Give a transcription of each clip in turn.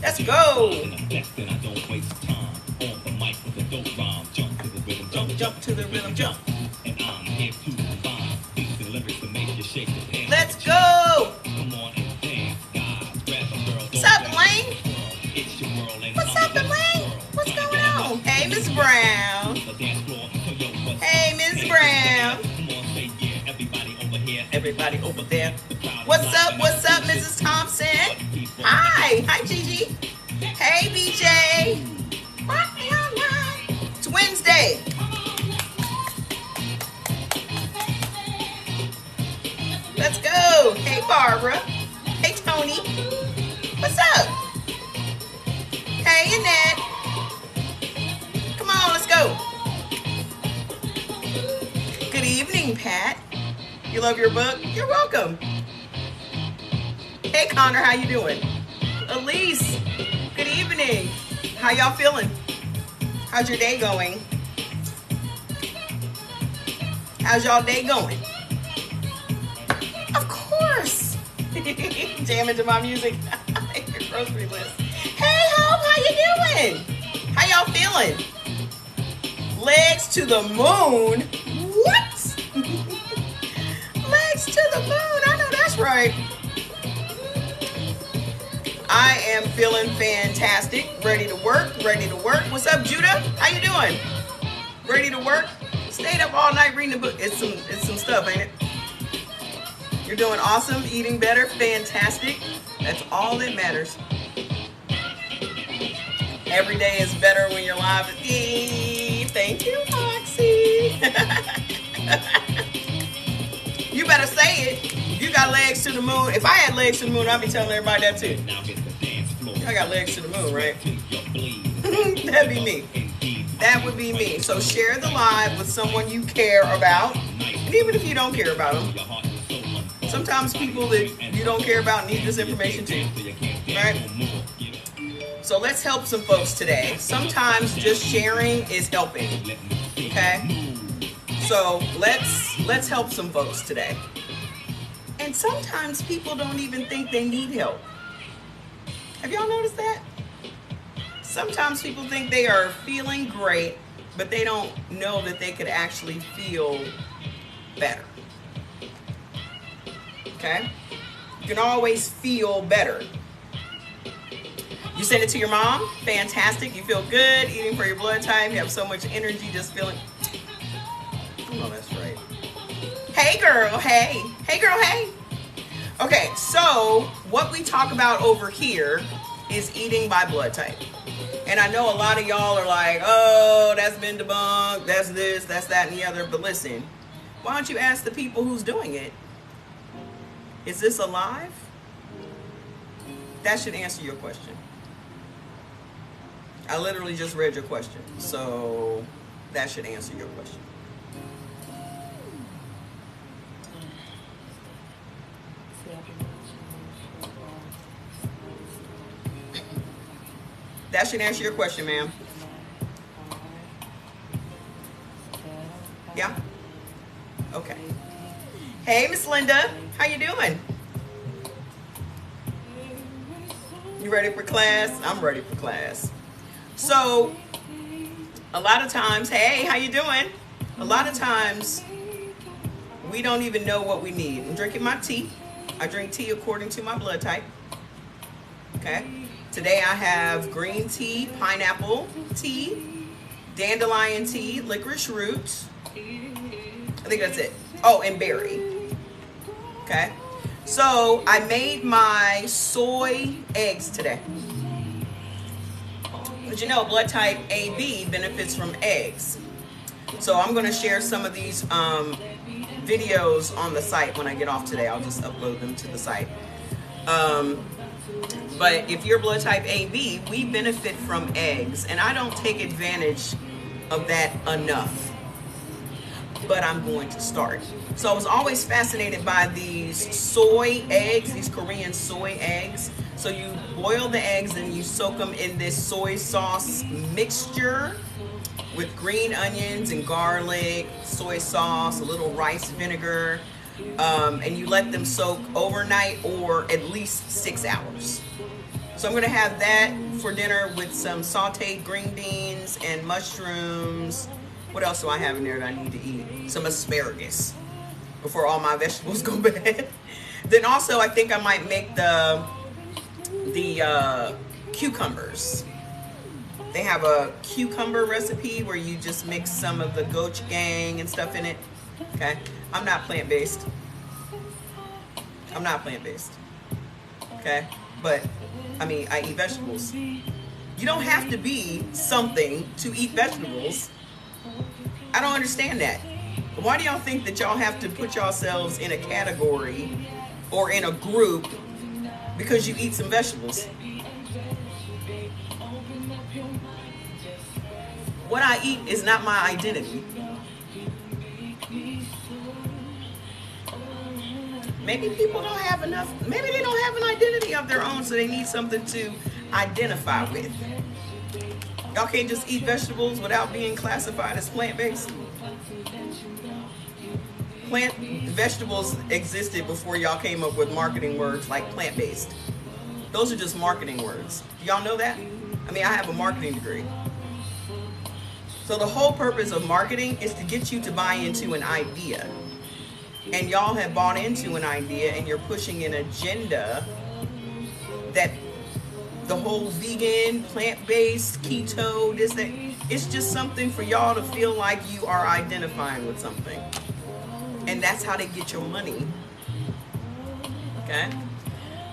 Let's go. Jump to the rhythm, jump. Let's go. What's up, Lane? What's up, Elaine? What's going on? Hey, Miss Brown. Hey, Miss Brown. Everybody over there. What's up, Mrs. Thompson? Hi, Gigi. Hey, BJ. It's Wednesday. Let's go. Hey, Barbara. Hey, Tony. What's up? Hey, Annette. Come on, let's go. Good evening, Pat. You love your book? You're welcome. Hey, Connor, how you doing? Elise, good evening. How y'all feeling? How's your day going? How's y'all day going? Of course. Jamming to my music. Your grocery list. Hey, Hope, how you doing? How y'all feeling? Legs to the moon? What? Legs to the moon. I know that's right. I am feeling fantastic. Ready to work. What's up, Judah? How you doing? Ready to work? Stayed up all night reading the book. It's some stuff, ain't it? You're doing awesome. Eating better. Fantastic. That's all that matters. Every day is better when you're live. Thank you, Foxy. You better say it. You got legs to the moon. If I had legs to the moon, I'd be telling everybody that too. I got legs to the moon, right? That'd be me. That would be me. So share the live with someone you care about. And even if you don't care about them, sometimes people that you don't care about need this information too. Right? So let's help some folks today. Sometimes just sharing is helping. Okay? So let's help some folks today. And sometimes people don't even think they need help. Have y'all noticed that? Sometimes people think they are feeling great, but they don't know that they could actually feel better. Okay? You can always feel better. You send it to your mom, fantastic. You feel good, eating for your blood type. You have so much energy, just feeling. Oh, that's right. Hey, girl, hey. Hey, girl, hey. Okay, so what we talk about over here is eating by blood type. And I know a lot of y'all are like, oh, that's been debunked, that's this, that's that, and the other. But listen, why don't you ask the people who's doing it? Is this alive? That should answer your question. I literally just read your question. So that should answer your question. That should answer your question, ma'am. Yeah? Okay. Hey, Miss Linda. How you doing? You ready for class? I'm ready for class. So, a lot of times, hey, how you doing? A lot of times, we don't even know what we need. I'm drinking my tea. I drink tea according to my blood type. Okay? Today I have green tea, pineapple tea, dandelion tea, licorice root. I think that's it. Oh, and berry. Okay. So I made my soy eggs today. But you know, blood type AB benefits from eggs. So I'm going to share some of these videos on the site when I get off today. I'll just upload them to the site. But if you're blood type AB, we benefit from eggs. And I don't take advantage of that enough. But I'm going to start. So I was always fascinated by these soy eggs, these Korean soy eggs. So you boil the eggs and you soak them in this soy sauce mixture with green onions and garlic, soy sauce, a little rice vinegar. And you let them soak overnight or at least 6 hours. So I'm going to have that for dinner with some sauteed green beans and mushrooms. What else do I have in there that I need to eat? Some asparagus before all my vegetables go bad. Then also I think I might make the cucumbers. They have a cucumber recipe where you just mix some of the gochujang and stuff in it. Okay, I'm not plant-based. I'm not plant-based. Okay, but I mean, I eat vegetables. You don't have to be something to eat vegetables. I don't understand that. Why do y'all think that y'all have to put yourselves in a category or in a group because you eat some vegetables? What I eat is not my identity. Maybe people don't have enough, maybe they don't have an identity of their own, so they need something to identify with. Y'all can't just eat vegetables without being classified as plant-based. Vegetables existed before y'all came up with marketing words like plant-based. Those are just marketing words. Y'all know that? I mean, I have a marketing degree. So the whole purpose of marketing is to get you to buy into an idea. And y'all have bought into an idea and you're pushing an agenda that the whole vegan, plant-based, keto, this, that, it's just something for y'all to feel like you are identifying with something. And that's how they get your money. Okay?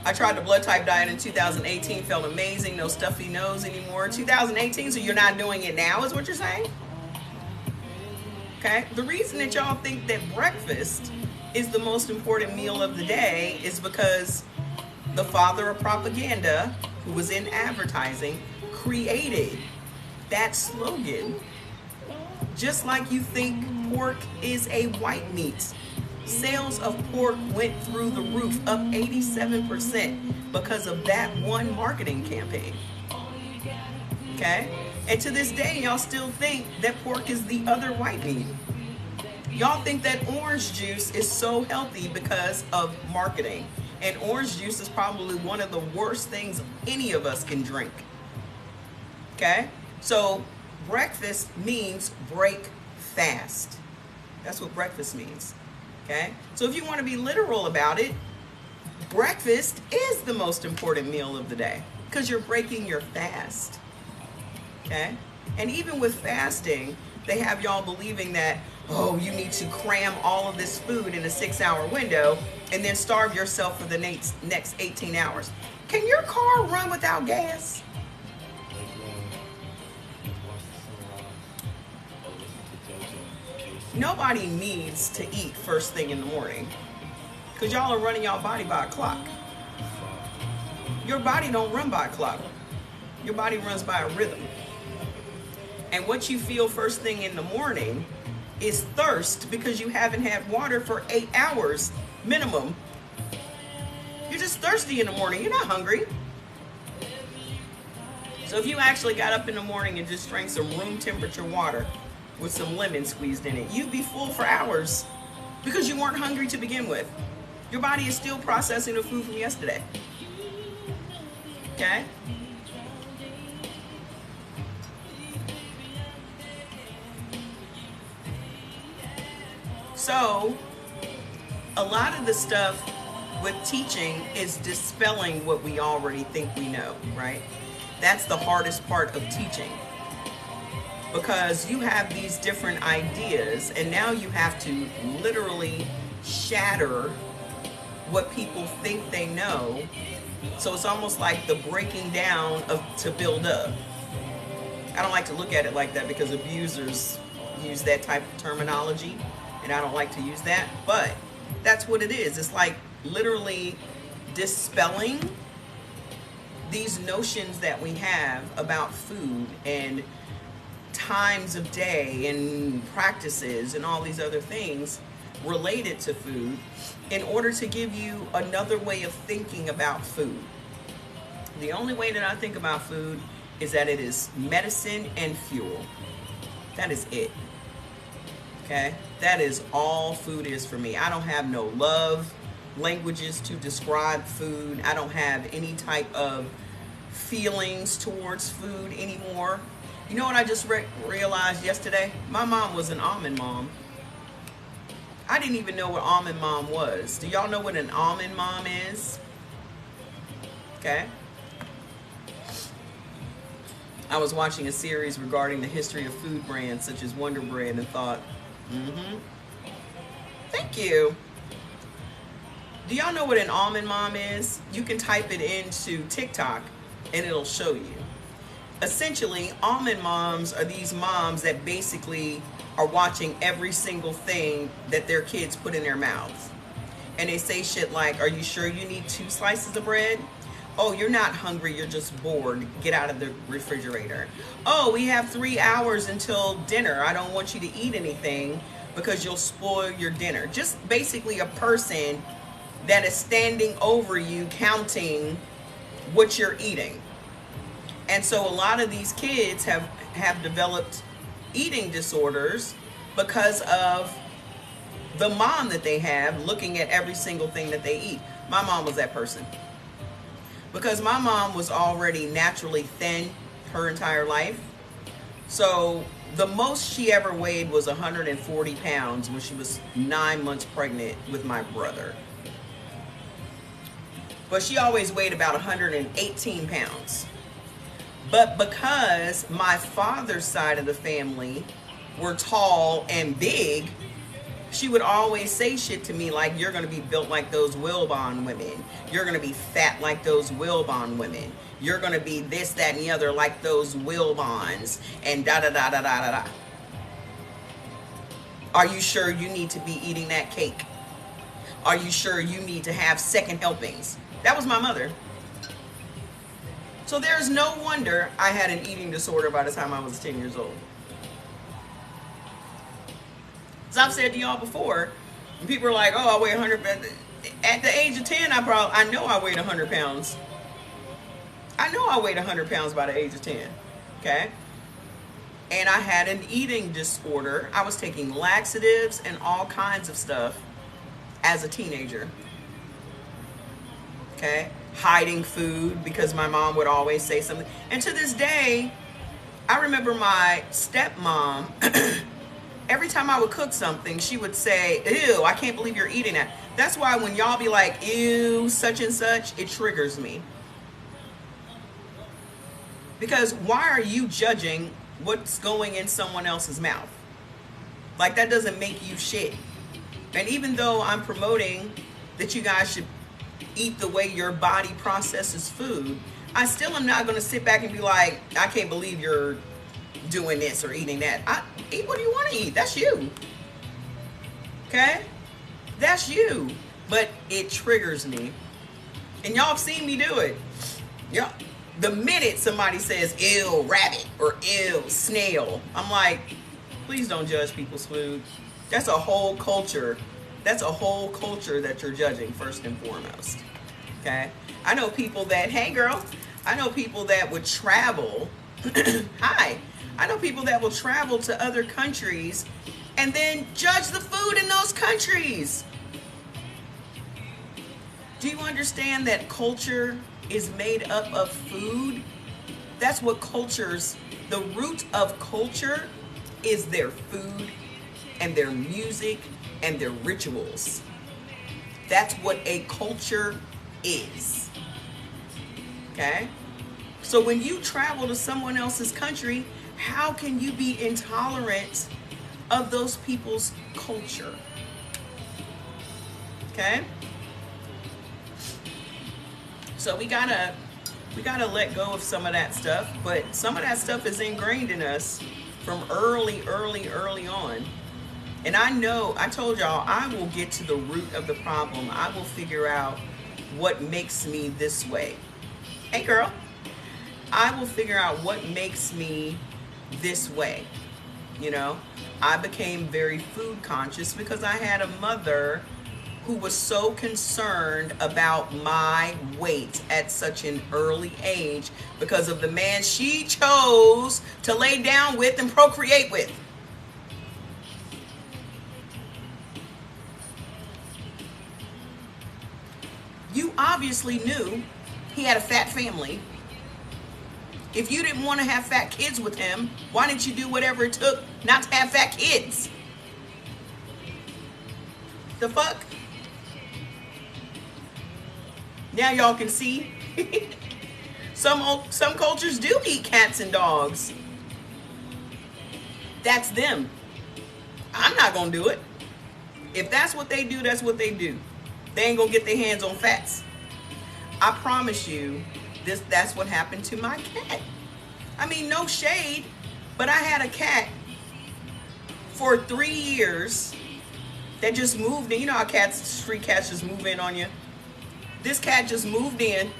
I tried the blood type diet in 2018, felt amazing, no stuffy nose anymore. 2018, so you're not doing it now is what you're saying? Okay? The reason that y'all think that breakfast is the most important meal of the day is because the father of propaganda, who was in advertising, created that slogan. Just like you think pork is a white meat. Sales of pork went through the roof, up 87% because of that one marketing campaign. Okay? And to this day, y'all still think that pork is the other white meat. Y'all think that orange juice is so healthy because of marketing. And orange juice is probably one of the worst things any of us can drink. Okay? So breakfast means break fast. That's what breakfast means. Okay? So if you want to be literal about it, breakfast is the most important meal of the day because you're breaking your fast. Okay? And even with fasting, they have y'all believing that, oh, you need to cram all of this food in a 6-hour window and then starve yourself for the next 18 hours. Can your car run without gas? Nobody needs to eat first thing in the morning because y'all are running y'all body by a clock. Your body don't run by a clock. Your body runs by a rhythm. And what you feel first thing in the morning is thirst because you haven't had water for 8 hours minimum. You're just thirsty in the morning. You're not hungry. So if you actually got up in the morning and just drank some room temperature water with some lemon squeezed in it, you'd be full for hours because you weren't hungry to begin with. Your body is still processing the food from yesterday. Okay? So, a lot of the stuff with teaching is dispelling what we already think we know, right? That's the hardest part of teaching. Because you have these different ideas, and now you have to literally shatter what people think they know. So it's almost like the breaking down to build up. I don't like to look at it like that because abusers use that type of terminology. And I don't like to use that, but that's what it is. It's like literally dispelling these notions that we have about food and times of day and practices and all these other things related to food in order to give you another way of thinking about food. The only way that I think about food is that it is medicine and fuel. That is it. Okay? That is all food is for me. I don't have no love languages to describe food. I don't have any type of feelings towards food anymore. You know what I just realized yesterday? My mom was an almond mom. I didn't even know what almond mom was. Do y'all know what an almond mom is? Okay. I was watching a series regarding the history of food brands such as Wonder Bread and thought, thank you. Do y'all know what an almond mom is? You can type it into TikTok and it'll show you. Essentially, almond moms are these moms that basically are watching every single thing that their kids put in their mouths. And they say shit like, are you sure you need 2 slices of bread? Oh, you're not hungry, you're just bored. Get out of the refrigerator. Oh, we have 3 hours until dinner. I don't want you to eat anything because you'll spoil your dinner. Just basically a person that is standing over you counting what you're eating. And so a lot of these kids have developed eating disorders because of the mom that they have looking at every single thing that they eat. My mom was that person. Because my mom was already naturally thin her entire life. So the most she ever weighed was 140 pounds when she was 9 months pregnant with my brother. But she always weighed about 118 pounds. But because my father's side of the family were tall and big, she would always say shit to me like, you're going to be built like those Wilbon women. You're going to be fat like those Wilbon women. You're going to be this, that, and the other like those Wilbons. And da-da-da-da-da-da-da. Are you sure you need to be eating that cake? Are you sure you need to have second helpings? That was my mother. So there's no wonder I had an eating disorder by the time I was 10 years old. As I've said to y'all before, when people are like, oh, I weigh 100 pounds. At the age of 10, I know I weighed 100 pounds. I know I weighed 100 pounds by the age of 10, okay? And I had an eating disorder. I was taking laxatives and all kinds of stuff as a teenager, okay? Hiding food because my mom would always say something. And to this day, I remember my stepmom, every time I would cook something, she would say, ew, I can't believe you're eating that. That's why when y'all be like, ew, such and such, it triggers me. Because why are you judging what's going in someone else's mouth? Like, that doesn't make you shit. And even though I'm promoting that you guys should eat the way your body processes food, I still am not going to sit back and be like, I can't believe you're doing this or eating that. Eat what you want to eat. That's you. Okay? That's you. But it triggers me. And y'all have seen me do it. Yeah. The minute somebody says, ew, rabbit, or ew, snail, I'm like, please don't judge people's food. That's a whole culture. That's a whole culture that you're judging first and foremost. Okay? I know people that, hey girl, I know people that would travel. Hi. I know people that will travel to other countries and then judge the food in those countries. Do you understand that culture is made up of food? That's what the root of culture is their food and their music and their rituals. That's what a culture is. Okay? So when you travel to someone else's country, how can you be intolerant of those people's culture? Okay? So we gotta let go of some of that stuff, but some of that stuff is ingrained in us from early on. And I told y'all, I will get to the root of the problem. I will figure out what makes me this way. Hey girl, I will figure out what makes me this way. You know, I became very food conscious because I had a mother who was so concerned about my weight at such an early age because of the man she chose to lay down with and procreate with. You obviously knew he had a fat family If you didn't want to have fat kids with him, why didn't you do whatever it took not to have fat kids? The fuck? Now y'all can see. Some cultures do eat cats and dogs. That's them. I'm not gonna do it. If that's what they do, that's what they do. They ain't gonna get their hands on fats. I promise you, that's what happened to my cat. I mean, no shade, but I had a cat for 3 years that just moved in. You know how street cats just move in on you? This cat just moved in.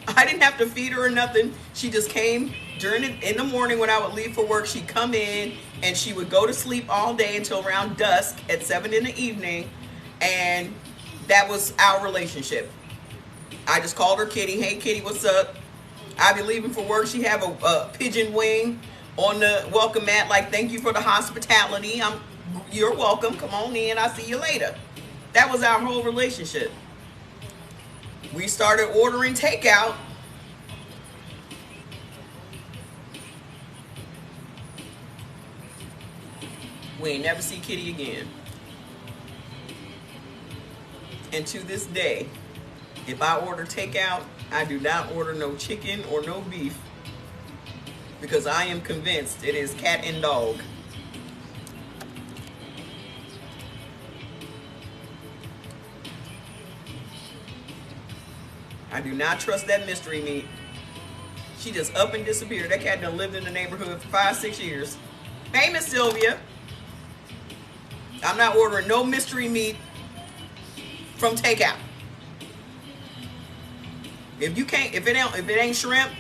I didn't have to feed her or nothing. She just came in the morning when I would leave for work. She'd come in and she would go to sleep all day until around dusk at 7 in the evening. And that was our relationship. I just called her Kitty. Hey, Kitty, what's up? I'd be leaving for work. She'd have a pigeon wing on the welcome mat, like, thank you for the hospitality. You're welcome. Come on in. I'll see you later. That was our whole relationship. We started ordering takeout. We ain't never see Kitty again. And to this day, if I order takeout, I do not order no chicken or no beef, because I am convinced it is cat and dog. I do not trust that mystery meat. She just up and disappeared. That cat done lived in the neighborhood for 5-6 years. Hey, Miss Sylvia. I'm not ordering no mystery meat from takeout. If it ain't shrimp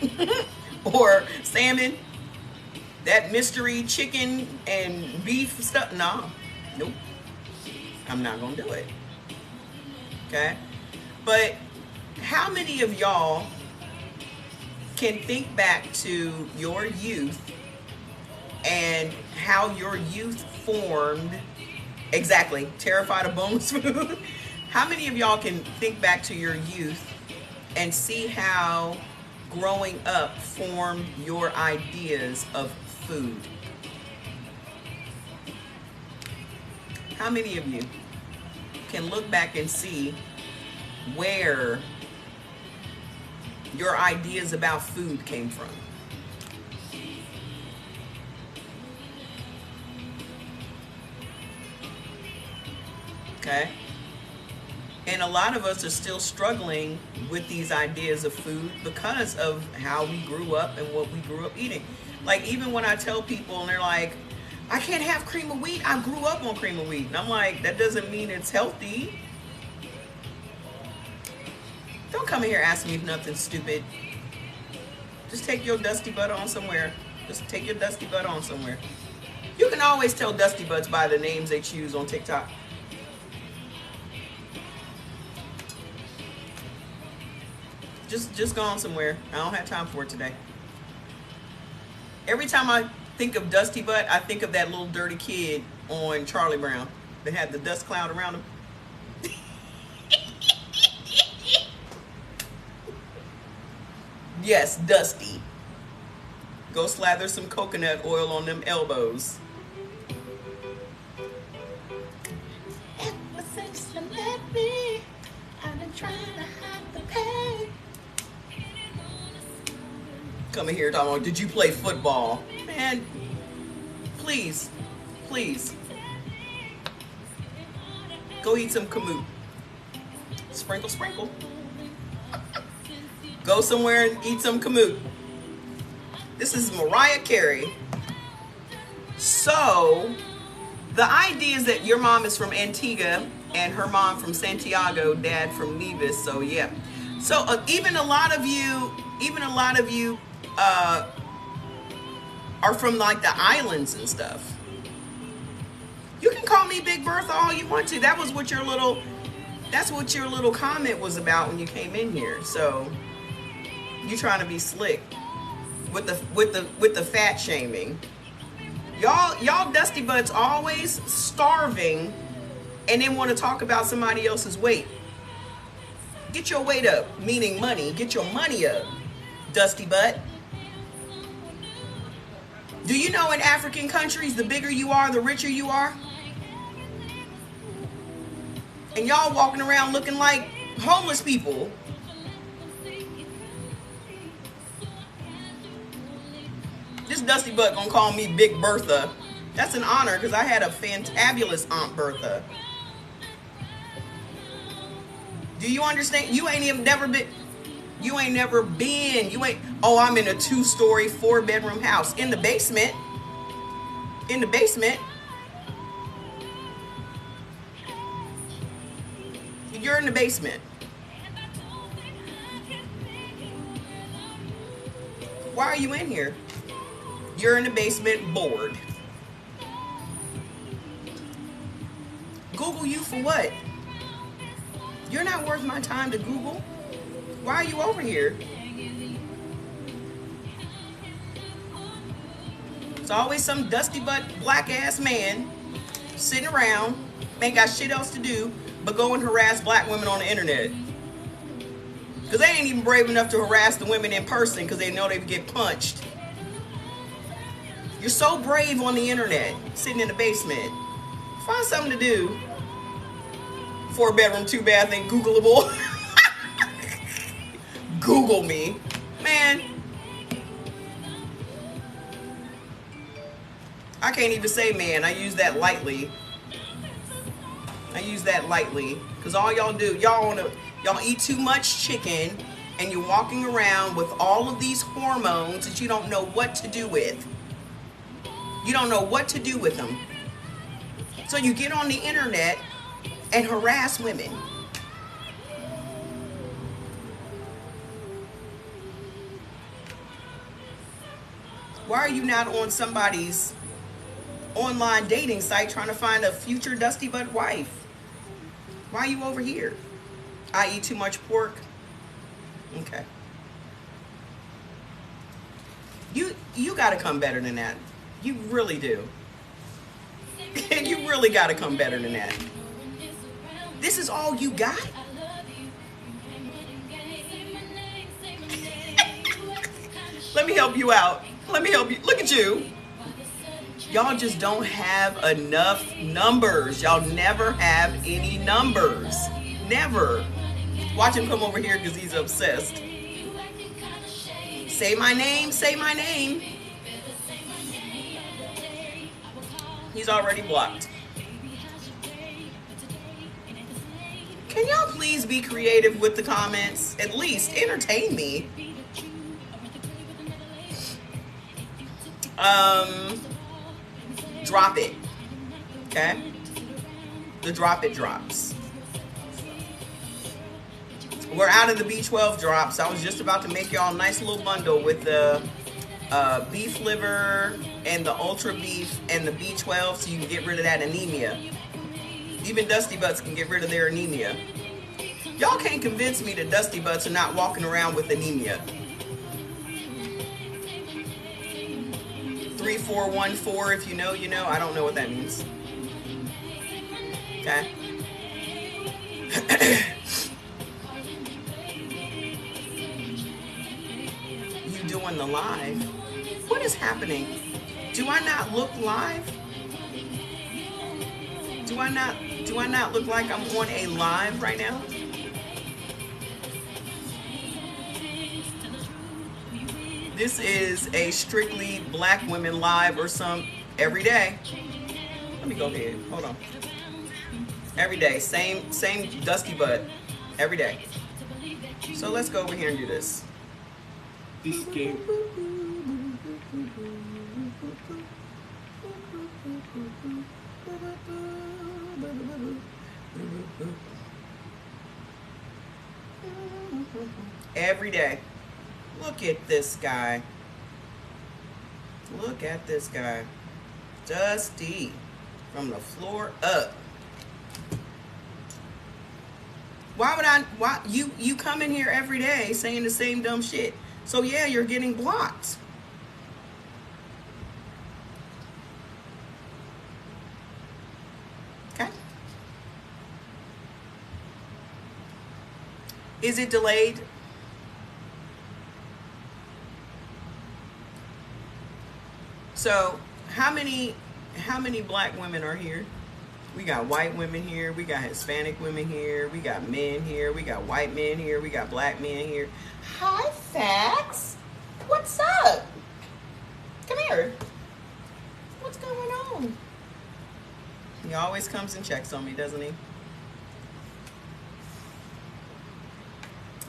or salmon, that mystery chicken and beef stuff, no, nope. I'm not gonna do it. Okay? But how many of y'all can think back to your youth and how your youth formed? Exactly, terrified of boneless food. How many of y'all can think back to your youth and see how growing up formed your ideas of food? How many of you can look back and see where your ideas about food came from? Okay? And a lot of us are still struggling with these ideas of food because of how we grew up and what we grew up eating. Like, even when I tell people and they're like, I can't have cream of wheat, I grew up on cream of wheat. And I'm like, that doesn't mean it's healthy. Don't come in here asking me nothing stupid. Just take your dusty butt on somewhere. Just take your dusty butt on somewhere. You can always tell dusty butts by the names they choose on TikTok. Just go on somewhere. I don't have time for it today. Every time I think of Dusty Butt, I think of that little dirty kid on Charlie Brown that had the dust cloud around him. Yes, Dusty. Go slather some coconut oil on them elbows. Ever since you left me, I've been trying to hide the pain. Coming here talking about, did you play football? Man, please, please. Go eat some kamut. Sprinkle, sprinkle. Go somewhere and eat some kamut. This is Mariah Carey. So, the idea is that your mom is from Antigua and her mom from Santiago, dad from Nevis. So, yeah. So, even a lot of you are from like the islands and stuff. You can call me Big Bertha all you want to. That's what your little comment was about when you came in here. So you trying to be slick with the fat shaming. Y'all dusty butts always starving and then want to talk about somebody else's weight. Get your weight up, meaning money. Get your money up. Dusty butt. Do you know in African countries, the bigger you are, the richer you are? And y'all walking around looking like homeless people. This Dusty butt gonna call me Big Bertha. That's an honor because I had a fantabulous Aunt Bertha. Do you understand? You ain't even never been. You ain't never been. You ain't. Oh, I'm in a 2-story, 4-bedroom house in the basement. In the basement. You're in the basement. Why are you in here? You're in the basement bored. Google you for what? You're not worth my time to Google. Why are you over here? It's always some dusty butt black ass man sitting around, ain't got shit else to do but go and harass black women on the internet. Because they ain't even brave enough to harass the women in person because they know they would get punched. You're so brave on the internet, sitting in the basement. Find something to do. 4-bedroom, 2-bath ain't Googleable. Google me. Man. I can't even say man. I use that lightly. Because all y'all do, y'all eat too much chicken and you're walking around with all of these hormones that you don't know what to do with. You don't know what to do with them. So you get on the internet and harass women. Why are you not on somebody's online dating site trying to find a future dusty butt wife? Why are you over here? I eat too much pork. Okay. You got to come better than that. You really do. You really got to come better than that. This is all you got? Let me help you out. Let me help you. Look at you. Y'all just don't have enough numbers. Y'all never have any numbers. Never. Watch him come over here because he's obsessed. Say my name. Say my name. He's already blocked. Can y'all please be creative with the comments? At least entertain me. Drop it. Okay? The drop it drops. We're out of the B12 drops. I was just about to make y'all a nice little bundle with the beef liver and the ultra beef and the B12 so you can get rid of that anemia. Even Dusty Butts can get rid of their anemia. Y'all can't convince me that Dusty Butts are not walking around with anemia. 3414, if you know, you know. I don't know what that means. Okay. You doing the live? What is happening? Do I not look live? Do I not look like I'm on a live right now? This is a strictly black women live or some every day. Let me go ahead. Hold on. Every day, same dusty butt every day. So let's go over here and do this. This game. Every day. Look at this guy. Look at this guy. Dusty. From the floor up. Why you come in here every day saying the same dumb shit. So yeah, you're getting blocked. Okay. Is it delayed? So how many black women are here? We got white women here. We got Hispanic women here. We got men here. We got white men here. We got black men here. Hi, Fax. What's up? Come here. What's going on? He always comes and checks on me, doesn't he?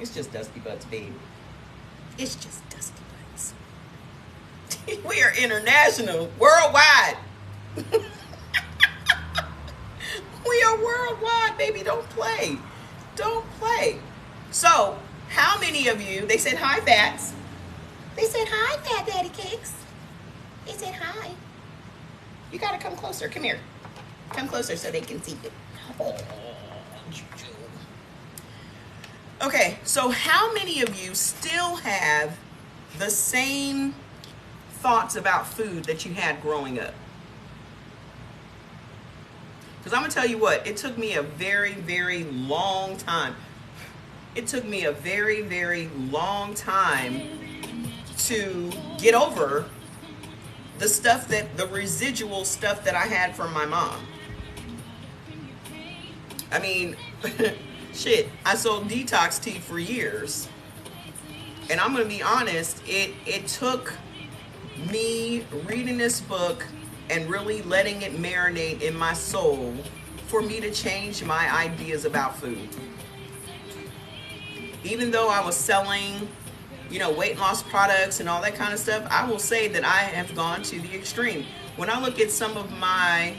It's just Dusty Butts, babe. It's just Dusty Butts. We are international, worldwide. We are worldwide, baby. Don't play. Don't play. So, how many of you, they said hi, Fats. They said hi, Fat Daddy Cakes. They said hi. You got to come closer. Come here. Come closer so they can see it. Oh, okay, so how many of you still have the same thoughts about food that you had growing up? Because I'm going to tell you what, it took me a very, very long time. It took me a very, very long time to get over the residual stuff that I had from my mom. I mean, shit, I sold detox tea for years. And I'm going to be honest, it took me reading this book and really letting it marinate in my soul for me to change my ideas about food. Even though I was selling, weight loss products and all that kind of stuff, I will say that I have gone to the extreme. When I look at some of my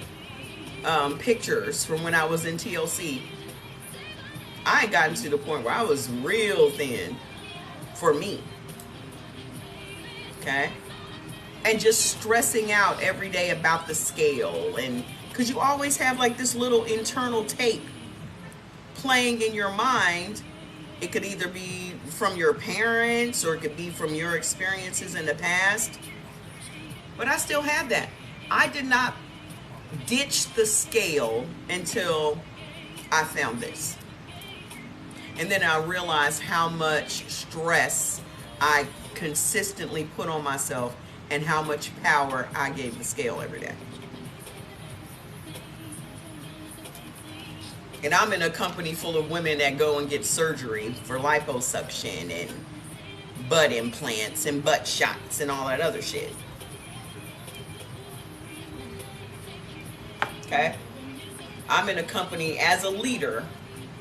pictures from when I was in TLC, I had gotten to the point where I was real thin for me. Okay? And just stressing out every day about the scale. And because you always have like this little internal tape playing in your mind. It could either be from your parents or it could be from your experiences in the past. But I still have that. I did not ditch the scale until I found this. And then I realized how much stress I consistently put on myself and how much power I gave the scale every day. And I'm in a company full of women that go and get surgery for liposuction and butt implants and butt shots and all that other shit. Okay? I'm in a company as a leader.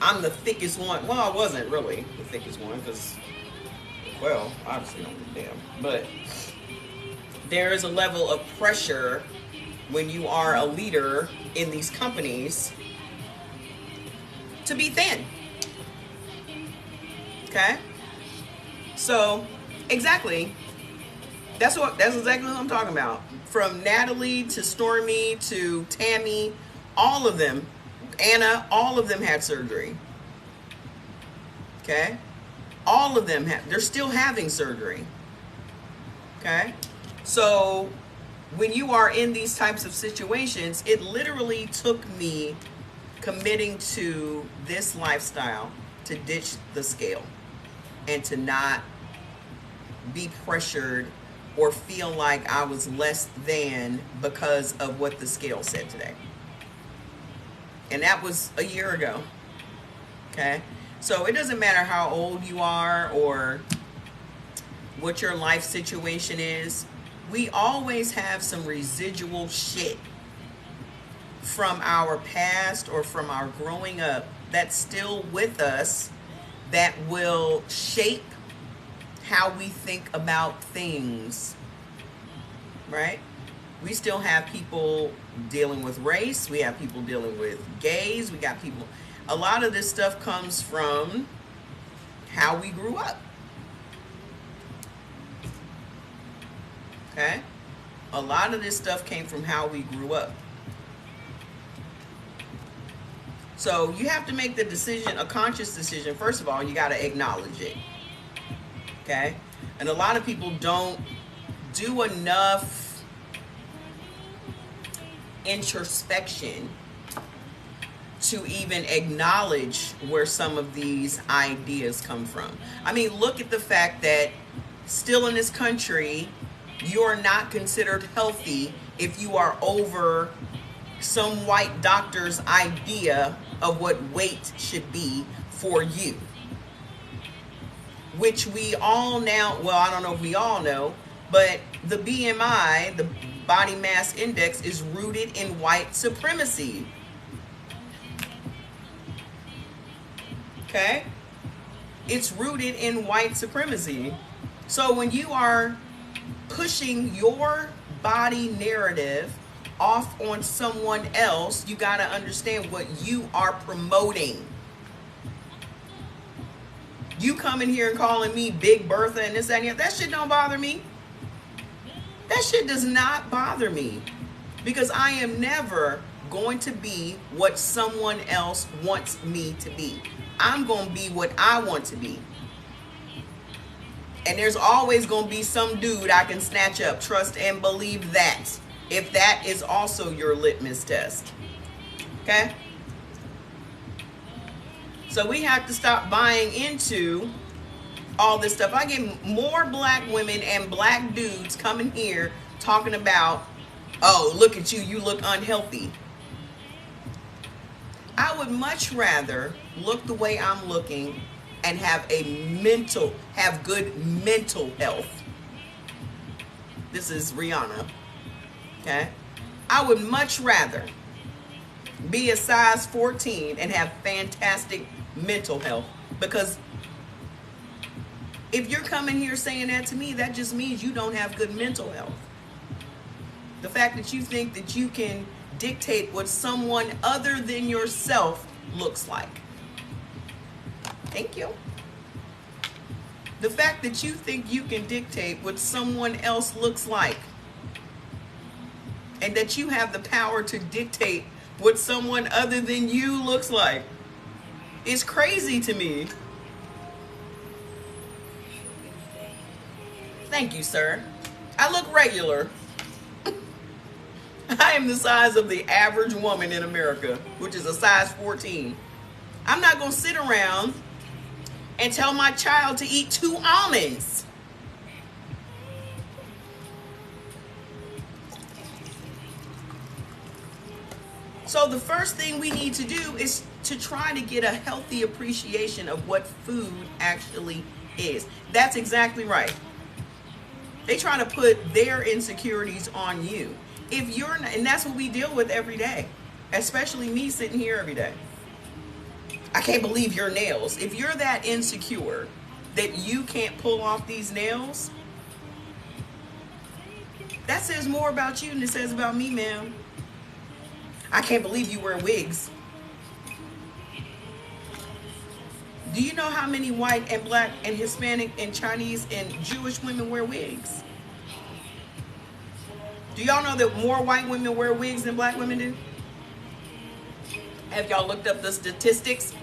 I'm the thickest one. Well, I wasn't really the thickest one because, well, obviously don't give a damn. But there is a level of pressure when you are a leader in these companies to be thin. Okay? So, exactly. That's exactly what I'm talking about. From Natalie to Stormy to Tammy, all of them, Anna, all of them had surgery. Okay? All of them they're still having surgery. Okay? So, when you are in these types of situations, it literally took me committing to this lifestyle to ditch the scale and to not be pressured or feel like I was less than because of what the scale said today. And that was a year ago. Okay? So it doesn't matter how old you are or what your life situation is. We always have some residual shit from our past or from our growing up that's still with us that will shape how we think about things, right? We still have people dealing with race. We have people dealing with gays. We got people. A lot of this stuff comes from how we grew up. Okay? A lot of this stuff came from how we grew up. So you have to make the decision, a conscious decision. First of all, you got to acknowledge it. Okay? And a lot of people don't do enough introspection to even acknowledge where some of these ideas come from. I mean, look at the fact that still in this country, you're not considered healthy if you are over some white doctor's idea of what weight should be for you. Which we all now, well, I don't know if we all know, but the BMI, the body mass index, is rooted in white supremacy. Okay? It's rooted in white supremacy. So when you are pushing your body narrative off on someone else, you got to understand what you are promoting. You coming here and calling me Big Bertha and this, that, and the other, that shit don't bother me. That shit does not bother me. Because I am never going to be what someone else wants me to be. I'm going to be what I want to be. And there's always going to be some dude I can snatch up. Trust and believe that. If that is also your litmus test. Okay? So we have to stop buying into all this stuff. I get more black women and black dudes coming here talking about, oh, look at you, you look unhealthy. I would much rather look the way I'm looking and have good mental health. This is Rihanna. Okay? I would much rather be a size 14 and have fantastic mental health, because if you're coming here saying that to me, that just means you don't have good mental health. The fact that you think that you can dictate what someone other than yourself looks like. Thank you. The fact that you think you can dictate what someone else looks like, and that you have the power to dictate what someone other than you looks like, is crazy to me. Thank you, sir. I look regular. I am the size of the average woman in America, which is a size 14. I'm not going to sit around and tell my child to eat 2 almonds. So the first thing we need to do is to try to get a healthy appreciation of what food actually is. That's exactly right. They try to put their insecurities on you. If you're not, and that's what we deal with every day, especially me sitting here every day. I can't believe your nails. If you're that insecure that you can't pull off these nails, that says more about you than it says about me, ma'am. I can't believe you wear wigs. Do you know how many white and black and Hispanic and Chinese and Jewish women wear wigs? Do y'all know that more white women wear wigs than black women do? Have y'all looked up the statistics?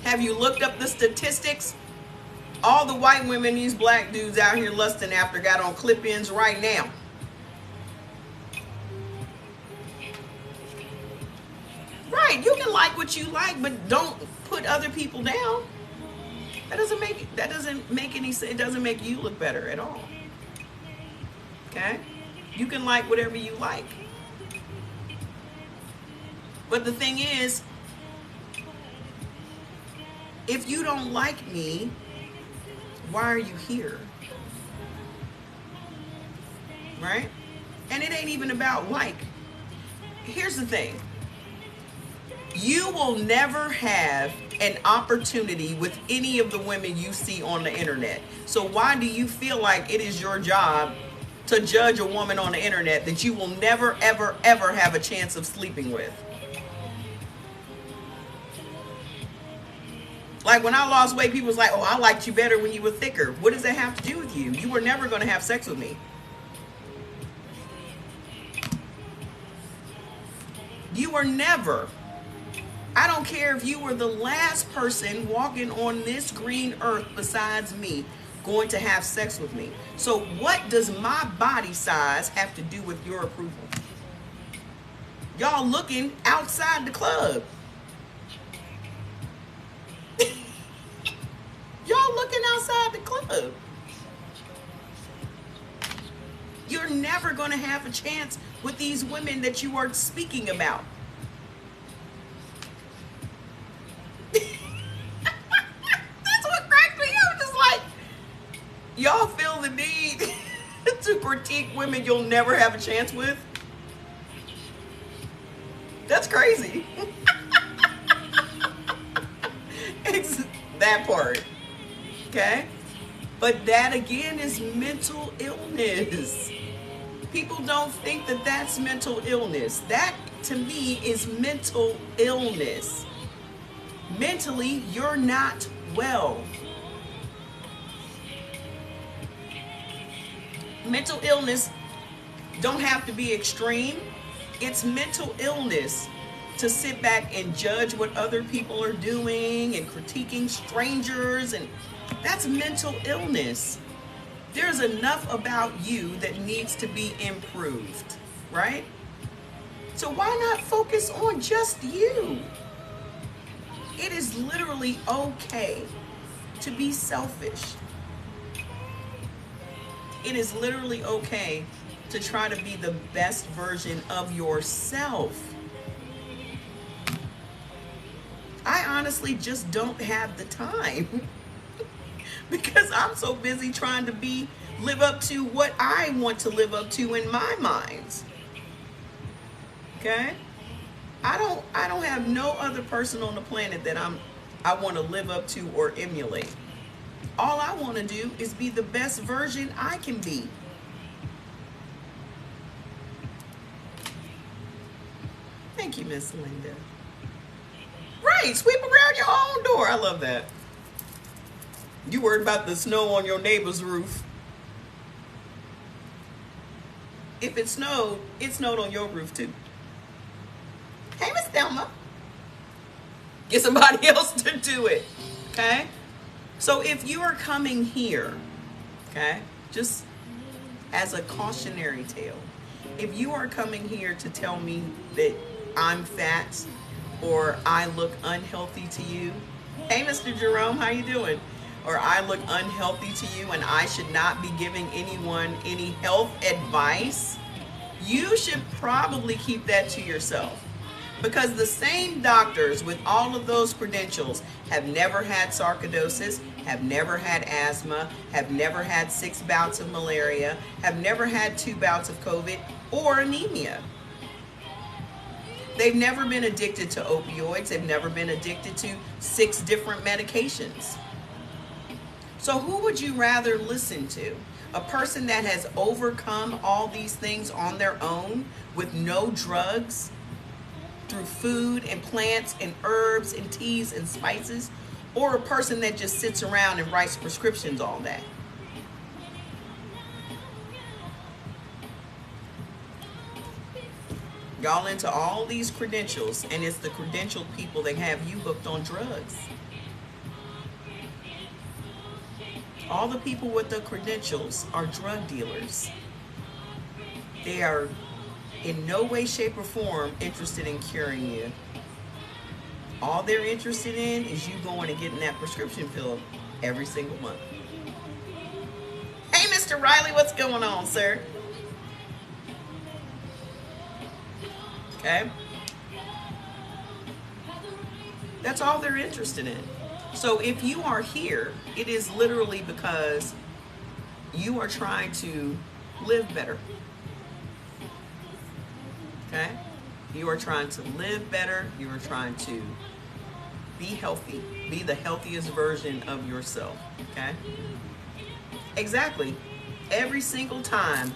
Have you looked up the statistics? All the white women these black dudes out here lusting after got on clip-ins right now. Right, you can like what you like, but don't put other people down. That doesn't make any sense. It doesn't make you look better at all. Okay? You can like whatever you like. But the thing is, if you don't like me, why are you here? Right? And it ain't even about like. Here's the thing. You will never have an opportunity with any of the women you see on the internet. So why do you feel like it is your job to judge a woman on the internet that you will never, ever, ever have a chance of sleeping with? Like when I lost weight, people was like, oh, I liked you better when you were thicker. What does that have to do with you? You were never going to have sex with me. You were never. I don't care if you were the last person walking on this green earth besides me going to have sex with me. So what does my body size have to do with your approval? Y'all looking outside the club. Y'all looking outside the club. never going to have a chance with these women that you are speaking about. That's what cracked me up. Just like, y'all feel the need to critique women you'll never have a chance with? That's crazy. It's that part. Okay? But that again is mental illness. People don't think that that's mental illness. That to me is mental illness. Mentally, you're not well. Mental illness don't have to be extreme. It's mental illness to sit back and judge what other people are doing and critiquing strangers, and that's mental illness. There's enough about you that needs to be improved, right? So why not focus on just you? It is literally okay to be selfish. It is literally okay to try to be the best version of yourself. I honestly just don't have the time because I'm so busy trying to live up to what I want to live up to in my mind. Okay? I don't have no other person on the planet that I want to live up to or emulate. All I want to do is be the best version I can be. Thank you, Miss Linda. Right, sweep around your own door. I love that. You worried about the snow on your neighbor's roof. If it snowed on your roof too. Hey, Miss Thelma. Get somebody else to do it. Okay? So if you are coming here, okay, just as a cautionary tale, if you are coming here to tell me that I'm fat or I look unhealthy to you, hey, Mr. Jerome, how you doing? Or I look unhealthy to you and I should not be giving anyone any health advice, you should probably keep that to yourself. Because the same doctors with all of those credentials have never had sarcoidosis, have never had asthma, have never had 6 bouts of malaria, have never had 2 bouts of COVID or anemia. They've never been addicted to opioids. They've never been addicted to 6 different medications. So who would you rather listen to? A person that has overcome all these things on their own with no drugs, through food and plants and herbs and teas and spices, or a person that just sits around and writes prescriptions all day? Y'all into all these credentials, and it's the credentialed people that have you hooked on drugs. All the people with the credentials are drug dealers. They are in no way, shape, or form interested in curing you. All they're interested in is you going and getting that prescription filled every single month. Hey, Mr. Riley, what's going on, sir? Okay? That's all they're interested in. So if you are here, it is literally because you are trying to live better. Okay? You are trying to live better. You are trying to be healthy. Be the healthiest version of yourself. Okay? Exactly. Every single time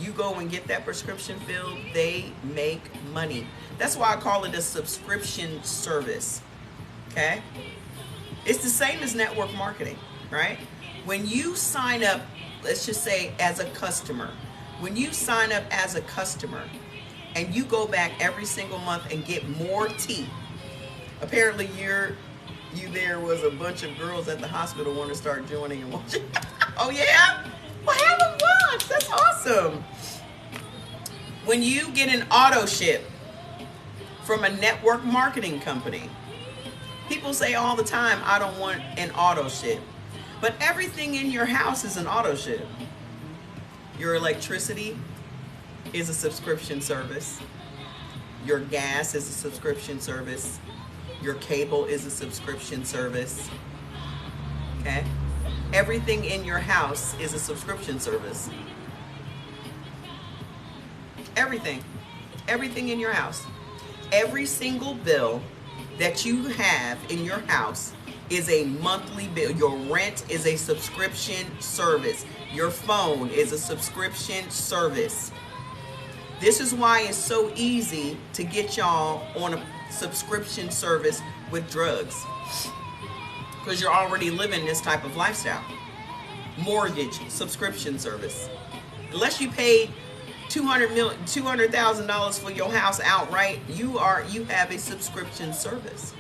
you go and get that prescription filled, they make money. That's why I call it a subscription service. Okay? It's the same as network marketing, right? When you sign up, let's just say as a customer, when you sign up as a customer and you go back every single month and get more tea, apparently there was a bunch of girls at the hospital want to start joining and watching. Oh yeah? Well, have them watch. That's awesome. When you get an auto ship from a network marketing company, people say all the time, I don't want an auto ship. But everything in your house is an auto ship. Your electricity, is a subscription service. Your gas is a subscription service. Your cable is a subscription service. Okay? Everything in your house is a subscription service. Everything. Everything in your house. Every single bill that you have in your house is a monthly bill. Your rent is a subscription service. Your phone is a subscription service. This is why it's so easy to get y'all on a subscription service with drugs, because you're already living this type of lifestyle. Mortgage, subscription service. Unless you paid $200,000 for your house outright, you have a subscription service.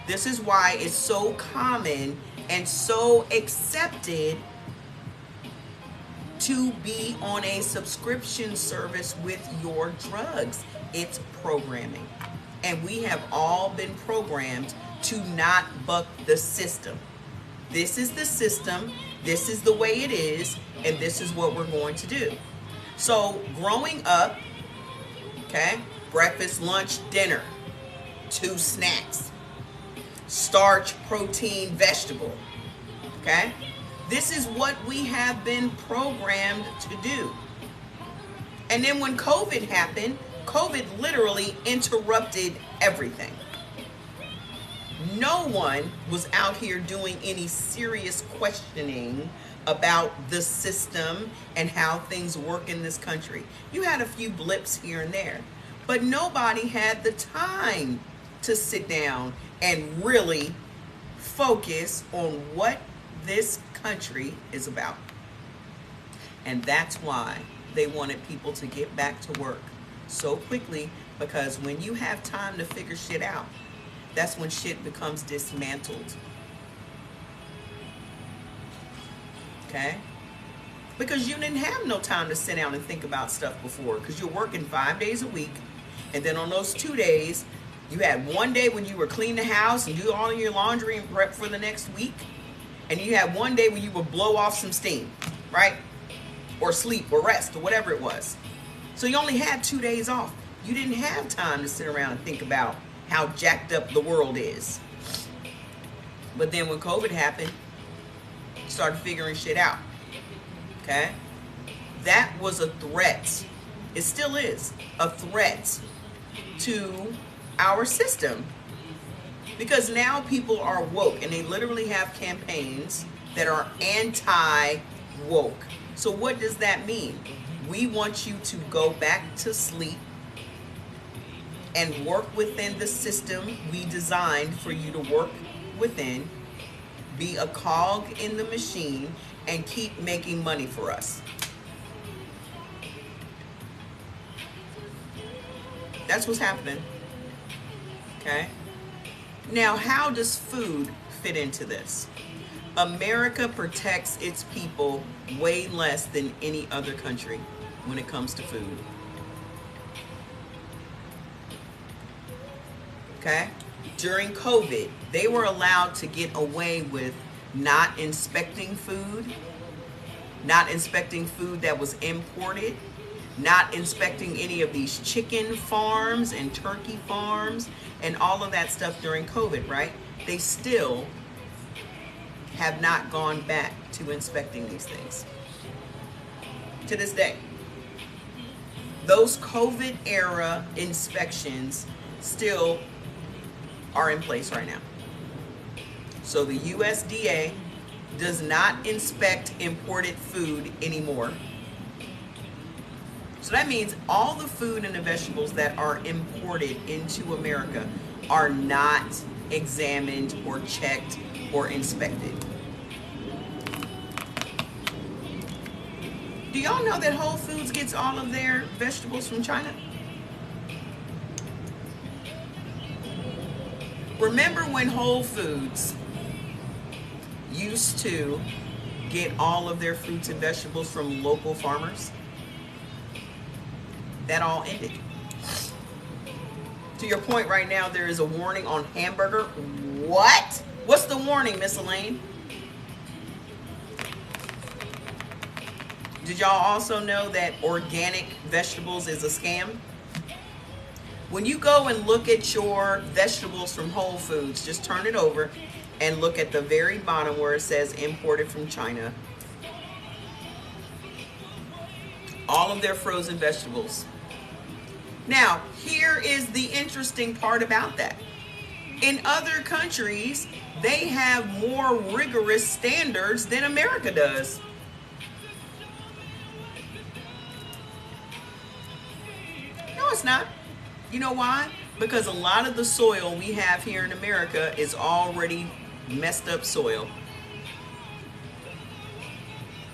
This is why it's so common and so accepted to be on a subscription service with your drugs. It's programming. And we have all been programmed to not buck the system. This is the system, this is the way it is, and this is what we're going to do. So growing up, okay, breakfast, lunch, dinner, 2 snacks, starch, protein, vegetable, okay? This is what we have been programmed to do. And then when COVID happened, COVID literally interrupted everything. No one was out here doing any serious questioning about the system and how things work in this country. You had a few blips here and there, but nobody had the time to sit down and really focus on what this country is about. And that's why they wanted people to get back to work so quickly, because when you have time to figure shit out, that's when shit becomes dismantled. Okay? Because you didn't have no time to sit down and think about stuff before, because you're working 5 days a week, and then on those 2 days, you had 1 day when you were clean the house and do all of your laundry and prep for the next week, and you had 1 day when you would blow off some steam, right? Or sleep or rest or whatever it was. So you only had 2 days off. You didn't have time to sit around and think about how jacked up the world is. But then when COVID happened, you started figuring shit out. Okay? That was a threat. It still is a threat to our system. Because now people are woke, and they literally have campaigns that are anti-woke. So what does that mean? We want you to go back to sleep and work within the system we designed for you to work within, be a cog in the machine, and keep making money for us. That's what's happening. Okay? Now, how does food fit into this? America protects its people way less than any other country when it comes to food. Okay? During COVID, they were allowed to get away with not inspecting food that was imported, not inspecting any of these chicken farms and turkey farms and all of that stuff during COVID, right? They still have not gone back to inspecting these things to this day. Those COVID era inspections still are in place right now. So the USDA does not inspect imported food anymore. So that means all the food and the vegetables that are imported into America are not examined or checked or inspected. Do y'all know that Whole Foods gets all of their vegetables from China? Remember when Whole Foods used to get all of their fruits and vegetables from local farmers? That all ended. To your point right now, there is a warning on hamburger. What? What's the warning, Miss Elaine? Did y'all also know that organic vegetables is a scam? When you go and look at your vegetables from Whole Foods, just turn it over and look at the very bottom where it says imported from China. All of their frozen vegetables. Now, here is the interesting part about that. In other countries, they have more rigorous standards than America does. No, it's not. You know why? Because a lot of the soil we have here in America is already messed up soil.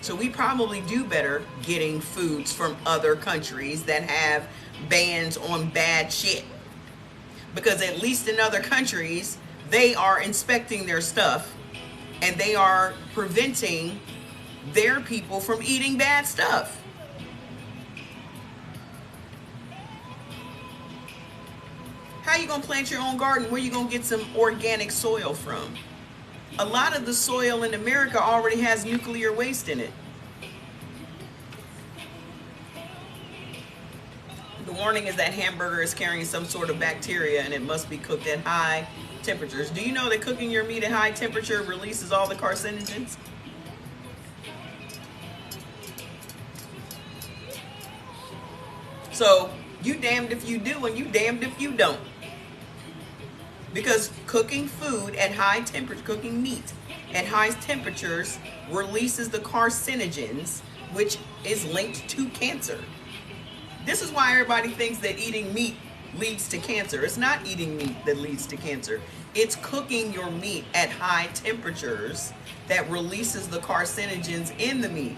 So we probably do better getting foods from other countries that have bans on bad shit. Because at least in other countries, they are inspecting their stuff and they are preventing their people from eating bad stuff. How you gonna plant your own garden? Where you gonna get some organic soil from? A lot of the soil in America already has nuclear waste in it. The warning is that hamburger is carrying some sort of bacteria and it must be cooked at high temperatures. Do you know that cooking your meat at high temperature releases all the carcinogens? So you damned if you do and you damned if you don't. Because cooking food at high temperature, cooking meat at high temperatures releases the carcinogens, which is linked to cancer. This is why everybody thinks that eating meat leads to cancer. It's not eating meat that leads to cancer. It's cooking your meat at high temperatures that releases the carcinogens in the meat.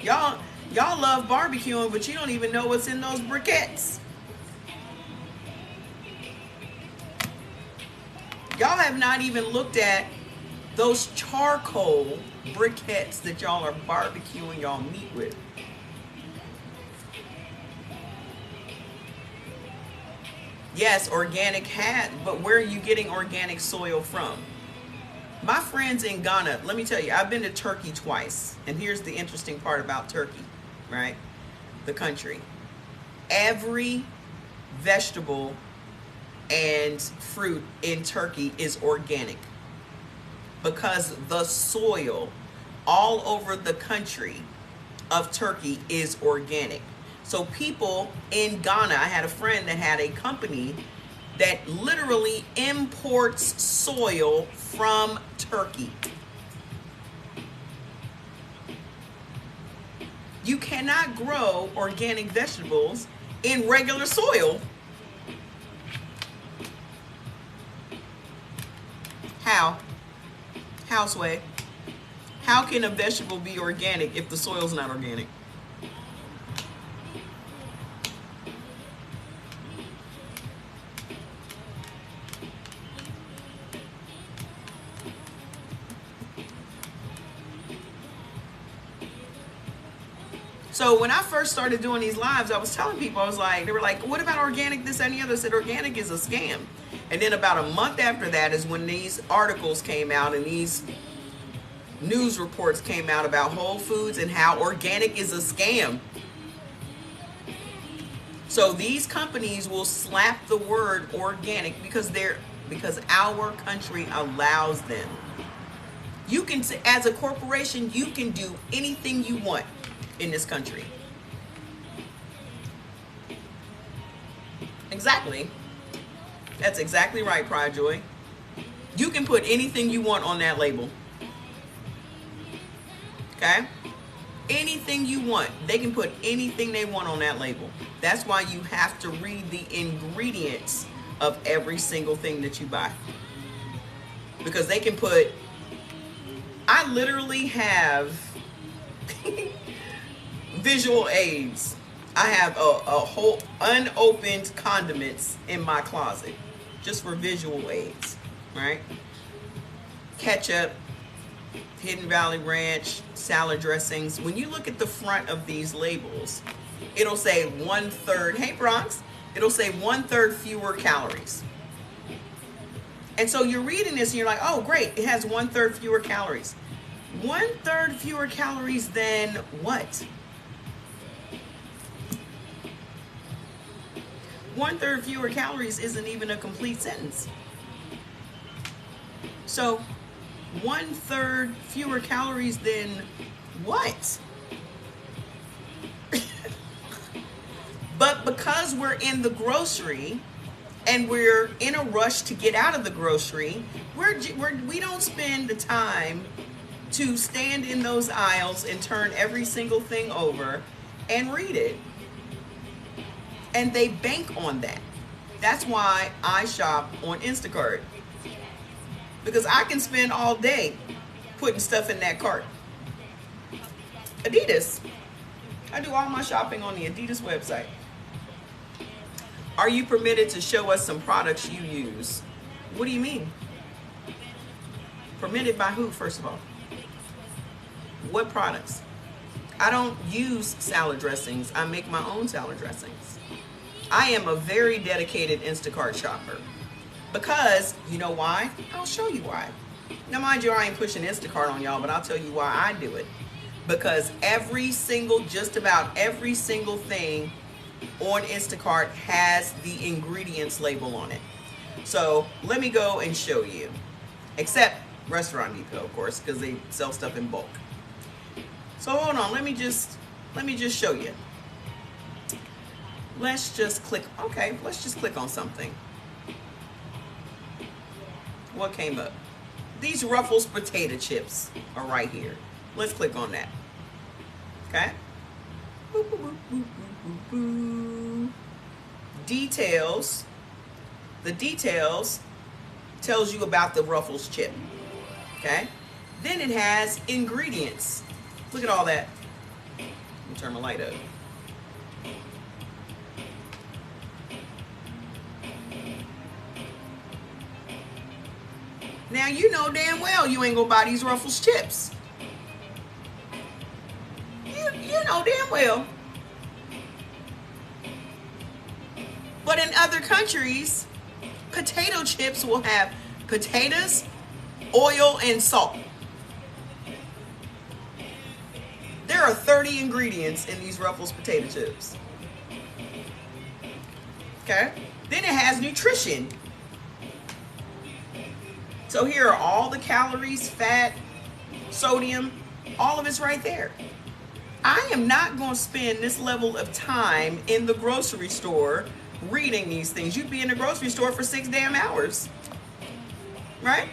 Y'all love barbecuing, but you don't even know what's in those briquettes. Y'all have not even looked at those charcoal briquettes that y'all are barbecuing y'all meat with. Yes, organic but where are you getting organic soil from? My friends in Ghana, let me tell you, I've been to Turkey twice. And here's the interesting part about Turkey, right? The country. Every vegetable and fruit in Turkey is organic because the soil all over the country of Turkey is organic. So people in Ghana, I had a friend that had a company that literally imports soil from Turkey. You cannot grow organic vegetables in regular soil. How? Houseway. How can a vegetable be organic if the soil's not organic? So when I first started doing these lives, I was telling people, they were like, what about organic, this, and the other? I said, organic is a scam. And then about a month after that is when these articles came out and these news reports came out about Whole Foods and how organic is a scam. So these companies will slap the word organic because our country allows them. You can, as a corporation, you can do anything you want in this country. Exactly. That's exactly right, Pride Joy. You can put anything you want on that label. Okay? Anything you want. They can put anything they want on that label. That's why you have to read the ingredients of every single thing that you buy. Because they can put, I literally have visual aids. I have a whole unopened condiments in my closet just for visual aids, right? Ketchup, Hidden Valley Ranch, salad dressings. When you look at the front of these labels, it'll say 1/3, hey Bronx, it'll say 1/3 fewer calories. And so you're reading this and you're like, oh great, it has 1/3 fewer calories. 1/3 fewer calories than what? 1/3 fewer calories isn't even a complete sentence. So 1/3 fewer calories than what? But because we're in the grocery and we're in a rush to get out of the grocery, we don't spend the time to stand in those aisles and turn every single thing over and read it. And they bank on that. That's why I shop on Instacart. Because I can spend all day putting stuff in that cart. Adidas. I do all my shopping on the Adidas website. Are you permitted to show us some products you use? What do you mean? Permitted by who, first of all? What products? I don't use salad dressings. I make my own salad dressings. I am a very dedicated Instacart shopper. Because, you know why? I'll show you why. Now, mind you, I ain't pushing Instacart on y'all, but I'll tell you why I do it. Because just about every single thing on Instacart has the ingredients label on it. So let me go and show you. Except Restaurant Depot, of course, because they sell stuff in bulk. So hold on, let me just show you. Let's just click on something. What came up? These Ruffles potato chips are right here. Let's click on that. Okay? Boop, boop, boop, boop, boop, boop. Details. The details tells you about the Ruffles chip. Okay? Then it has ingredients. Look at all that. Let me turn my light up. Now you know damn well you ain't gonna buy these Ruffles chips. You know damn well. But in other countries, potato chips will have potatoes, oil, and salt. There are 30 ingredients in these Ruffles potato chips. Okay? Then it has nutrition. So here are all the calories, fat, sodium, all of it's right there. I am not going to spend this level of time in the grocery store reading these things. You'd be in the grocery store for 6 damn hours, right?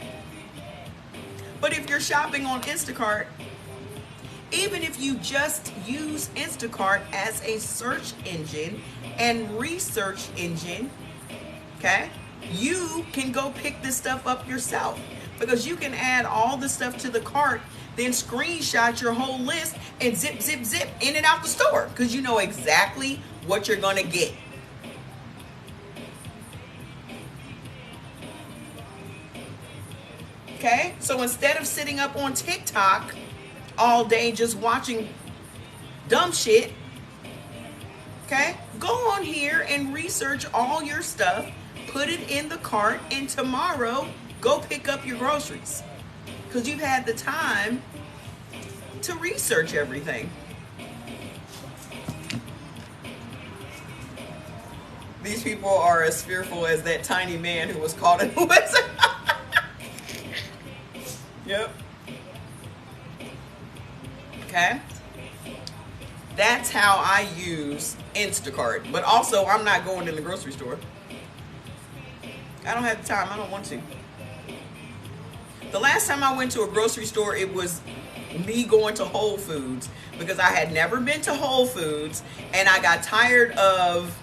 But if you're shopping on Instacart, even if you just use Instacart as a search engine and research engine, okay, you can go pick this stuff up yourself, because you can add all the stuff to the cart, then screenshot your whole list and zip, zip, zip in and out the store, because you know exactly what you're going to get. Okay, so instead of sitting up on TikTok all day just watching dumb shit, okay, go on here and research all your stuff, put it in the cart, and tomorrow go pick up your groceries, because you've had the time to research everything. These people are as fearful as that tiny man who was caught in the wizard. Yep. Okay. That's how I use Instacart. But also, I'm not going to the grocery store. I don't have the time. I don't want to. The last time I went to a grocery store, it was me going to Whole Foods, because I had never been to Whole Foods, and I got tired of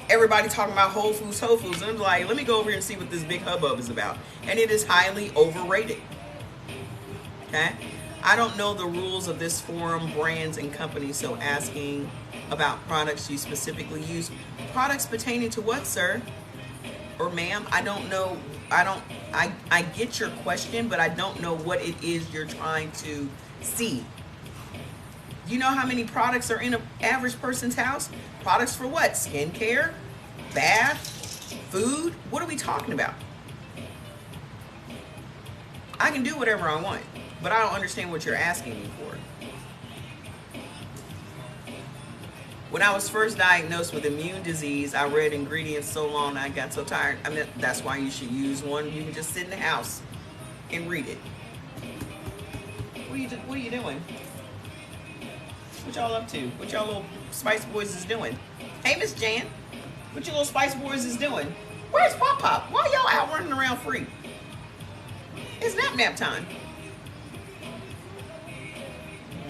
everybody talking about Whole Foods. And I'm like, let me go over here and see what this big hubbub is about. And it is highly overrated. Okay? I don't know the rules of this forum, brands, and companies, so asking about products you specifically use. Products pertaining to what, sir? Or ma'am? I don't know. I get your question, but I don't know what it is you're trying to see. You know how many products are in an average person's house? Products for what? Skincare? Bath? Food? What are we talking about? I can do whatever I want. but I don't understand what you're asking me for. When I was first diagnosed with immune disease, I read ingredients so long I got so tired. I mean, that's why you should use one. You can just sit in the house and read it. What are you doing? What y'all up to? What y'all little Spice Boys is doing? Hey, Miss Jan, what you little Spice Boys is doing? Where's Pop Pop? Why y'all out running around free? It's nap time.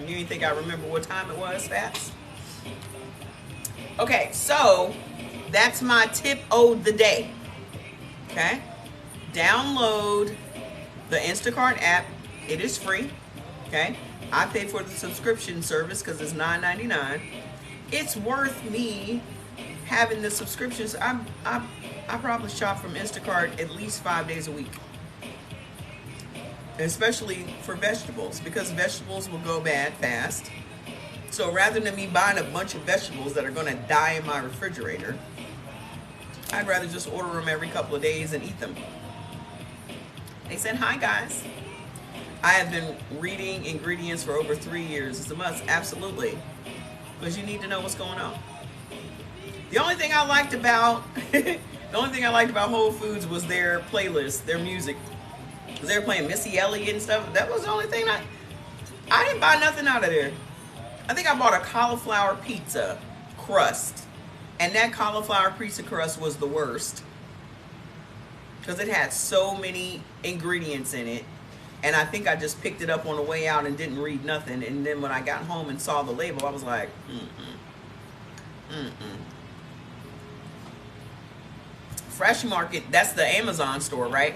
You didn't think I remember what time it was, Fats? Okay, so that's my tip of the day. Okay? Download the Instacart app. It is free. Okay? I pay for the subscription service because it's $9.99. It's worth me having the subscriptions. I probably shop from Instacart at least 5 days a week. Especially for vegetables, because vegetables will go bad fast. So rather than me buying a bunch of vegetables that are going to die in my refrigerator, I'd rather just order them every couple of days and eat them. They said, hi guys. I have been reading ingredients for over 3 years. It's a must, absolutely. Because you need to know what's going on. The only thing I liked about Whole Foods was their playlist, their music. Because they were playing Missy Elliott and stuff. That was the only thing I didn't buy nothing out of there. I think I bought a cauliflower pizza crust. And that cauliflower pizza crust was the worst. Because it had so many ingredients in it. And I think I just picked it up on the way out and didn't read nothing. And then when I got home and saw the label, I was like, Fresh Market, that's the Amazon store, right?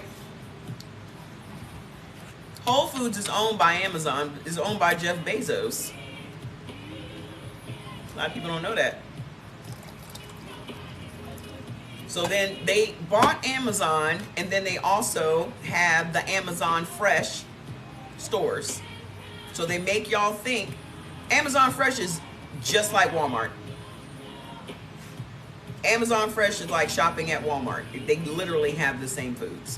Whole Foods is owned by Amazon, is owned by Jeff Bezos. A lot of people don't know that. So then they bought Amazon, and then they also have the Amazon Fresh stores. So they make y'all think Amazon Fresh is just like Walmart. Amazon Fresh is like shopping at Walmart. They literally have the same foods.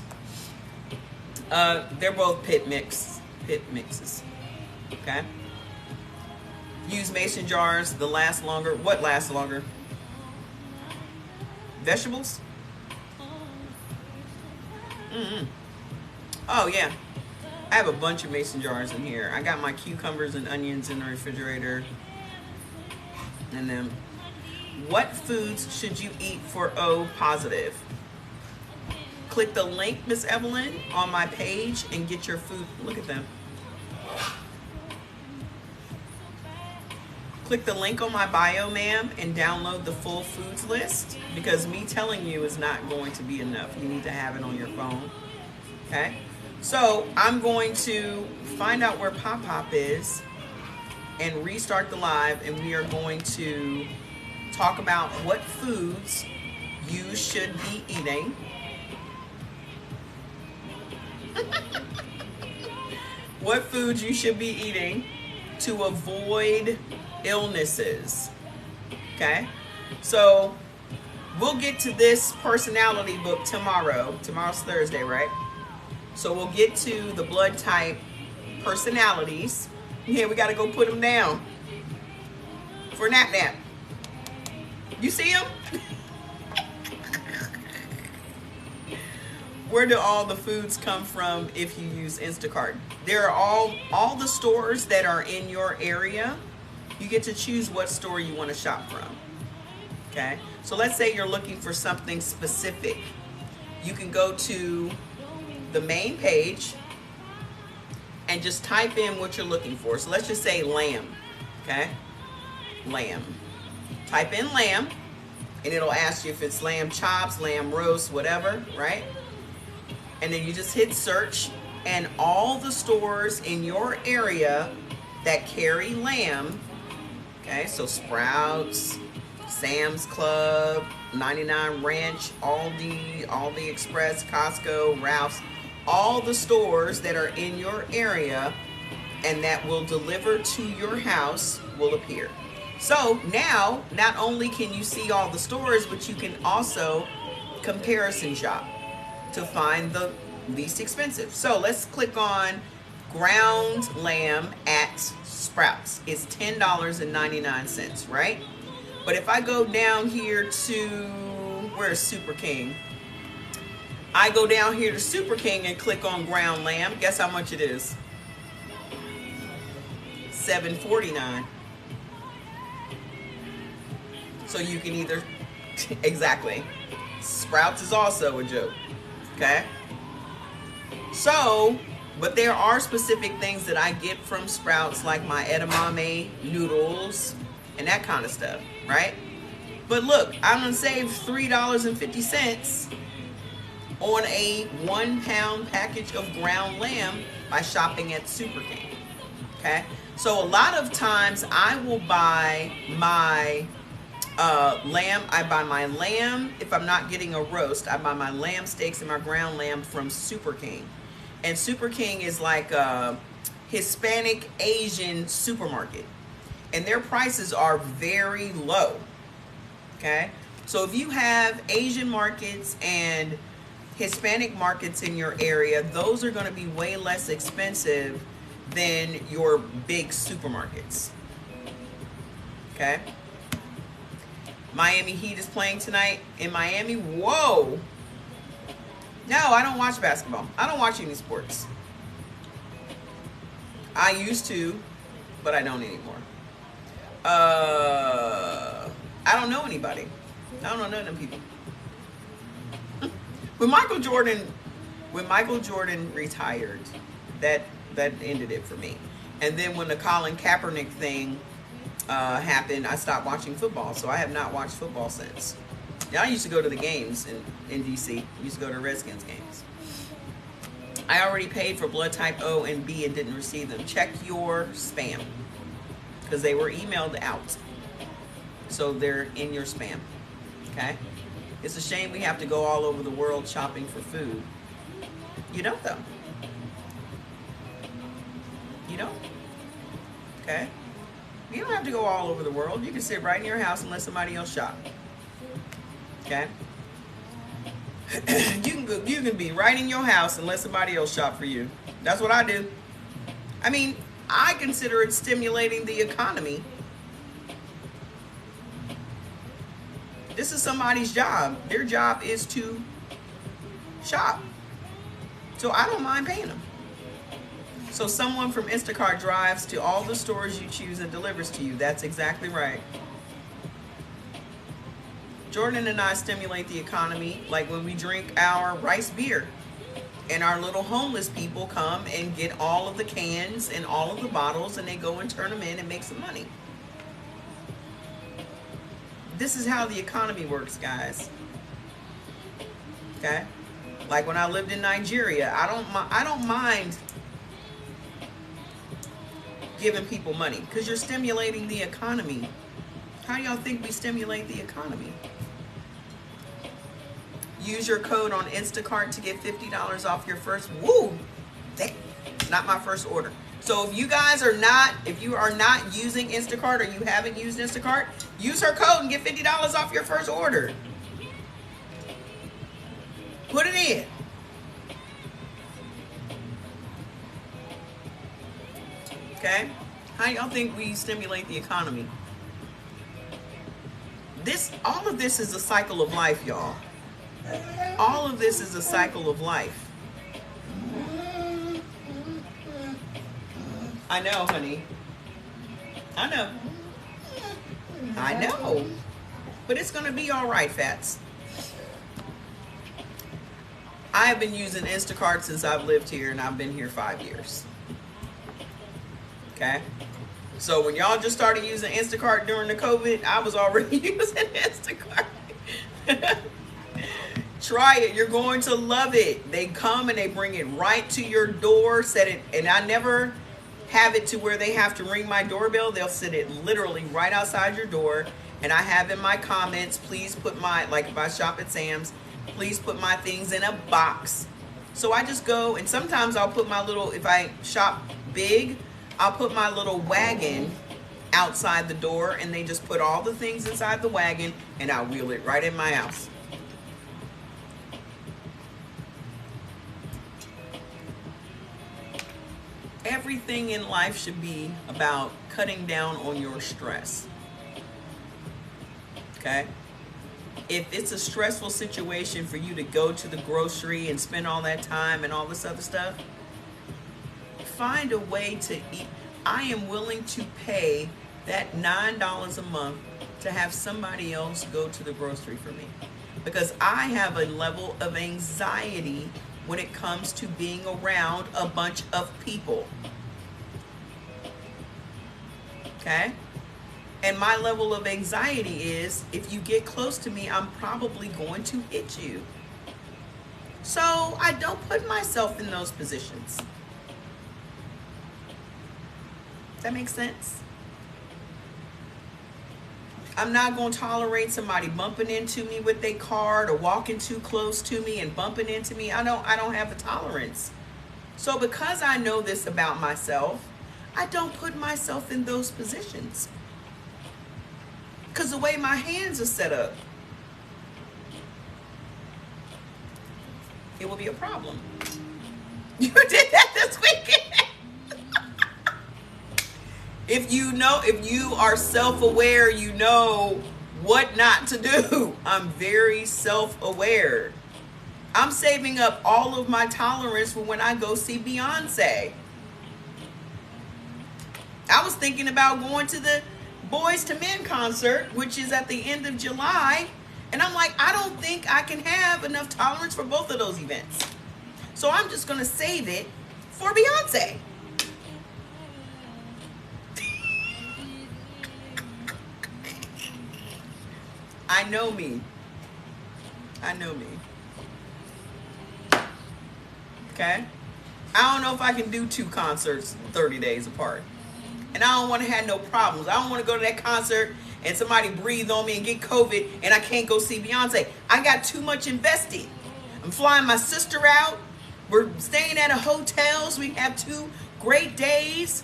They're both pit mixes. Okay. Use mason jars. The last longer. What lasts longer? Vegetables? Oh yeah. I have a bunch of mason jars in here. I got my cucumbers and onions in the refrigerator. And then, what foods should you eat for O positive? Click the link, Miss Evelyn, on my page and get your food. Look at them. Click the link on my bio, ma'am, and download the full foods list, because me telling you is not going to be enough. You need to have it on your phone. Okay? So I'm going to find out where Pop Pop is and restart the live, and we are going to talk about what foods you should be eating. What foods you should be eating to avoid illnesses. Okay? So we'll get to this personality book tomorrow. Tomorrow's Thursday, right? So we'll get to the blood type personalities. Yeah, we got to go put them down for nap. You see them? Where do all the foods come from if you use Instacart? There are all the stores that are in your area. You get to choose what store you want to shop from. Okay? So let's say you're looking for something specific. You can go to the main page and just type in what you're looking for. So let's just say lamb. Okay? Lamb. Type in lamb, and it'll ask you if it's lamb chops, lamb roast, whatever, right? And then you just hit search, and all the stores in your area that carry lamb, okay, so Sprouts, Sam's Club, 99 Ranch, Aldi Express, Costco, Ralph's, all the stores that are in your area and that will deliver to your house will appear. So now, not only can you see all the stores, but you can also comparison shop to find the least expensive. So let's click on ground lamb at Sprouts is $10.99, right? But if I go down here to, where's Super King? I go down here to Super King and click on ground lamb. Guess how much it is? $7.49. So you can either, exactly. Sprouts is also a joke, okay? So, but there are specific things that I get from Sprouts, like my edamame noodles and that kind of stuff, right? But look, I'm gonna save $3.50 on a 1 pound package of ground lamb by shopping at Super King, okay? So a lot of times I will buy my lamb. I buy my lamb, if I'm not getting a roast, I buy my lamb steaks and my ground lamb from Super King. And Super King is like a Hispanic Asian supermarket. And their prices are very low, okay? So if you have Asian markets and Hispanic markets in your area, those are gonna be way less expensive than your big supermarkets, okay? Miami Heat is playing tonight in Miami. Whoa. No, I don't watch basketball. I don't watch any sports. I used to, but I don't anymore. I don't know anybody. I don't know none of them people. When Michael Jordan retired, that ended it for me. And then when the Colin Kaepernick thing happened, I stopped watching football, so I have not watched football since. Now, I used to go to the games in DC. I used to go to Redskins games. I already paid for blood type O and B and didn't receive them. Check your spam, because they were emailed out. So they're in your spam, okay? It's a shame we have to go all over the world shopping for food. You don't, though. You don't, okay? You don't have to go all over the world. You can sit right in your house and let somebody else shop. Okay? You can be right in your house and let somebody else shop for you. That's what I do. I mean, I consider it stimulating the economy. This is somebody's job. Their job is to shop. So I don't mind paying them. So someone from Instacart drives to all the stores you choose and delivers to you. That's exactly right. Jordan and I stimulate the economy like when we drink our rice beer. And our little homeless people come and get all of the cans and all of the bottles, and they go and turn them in and make some money. This is how the economy works, guys. Okay? Like when I lived in Nigeria, I don't mind giving people money, because you're stimulating the economy. How do y'all think we stimulate the economy? Use your code on Instacart to get $50 off your first. Woo! Not my first order. So if you guys are not, if you are not using Instacart, or you haven't used Instacart, use her code and get $50 off your first order. Put it in. Okay? How y'all think we stimulate the economy? All of this is a cycle of life, y'all. All of this is a cycle of life. I know, honey. I know. I know. But it's going to be all right, Fats. I have been using Instacart since I've lived here, and I've been here 5 years. Okay? So when y'all just started using Instacart during the COVID, I was already using Instacart. Try it. You're going to love it. They come and they bring it right to your door, set it, and I never have it to where they have to ring my doorbell. They'll set it literally right outside your door, and I have in my comments, please put my, like if I shop at Sam's, please put my things in a box. So I just go, and sometimes I'll put my little, if I shop big, I'll put my little wagon outside the door, and they just put all the things inside the wagon, and I wheel it right in my house. everything in life should be about cutting down on your stress. Okay? If it's a stressful situation for you to go to the grocery and spend all that time and all this other stuff, find a way to eat. I am willing to pay that $9 a month to have somebody else go to the grocery for me, because I have a level of anxiety when it comes to being around a bunch of people. Okay? And my level of anxiety is, if you get close to me, I'm probably going to hit you. So I don't put myself in those positions. Does that make sense? I'm not going to tolerate somebody bumping into me with their card or walking too close to me and bumping into me. I don't have a tolerance. So because I know this about myself, I don't put myself in those positions. Because the way my hands are set up, it will be a problem. You did that this weekend. If you are self-aware, you know what not to do. I'm very self-aware. I'm saving up all of my tolerance for when I go see Beyonce. I was thinking about going to the Boys to Men concert, which is at the end of July. And I'm like, I don't think I can have enough tolerance for both of those events. So I'm just going to save it for Beyonce. I know me. Okay? I don't know if I can do 2 concerts 30 days apart. And I don't want to have no problems. I don't want to go to that concert and somebody breathe on me and get COVID and I can't go see Beyonce. I got too much invested. I'm flying my sister out. We're staying at a hotel. So we have 2 great days.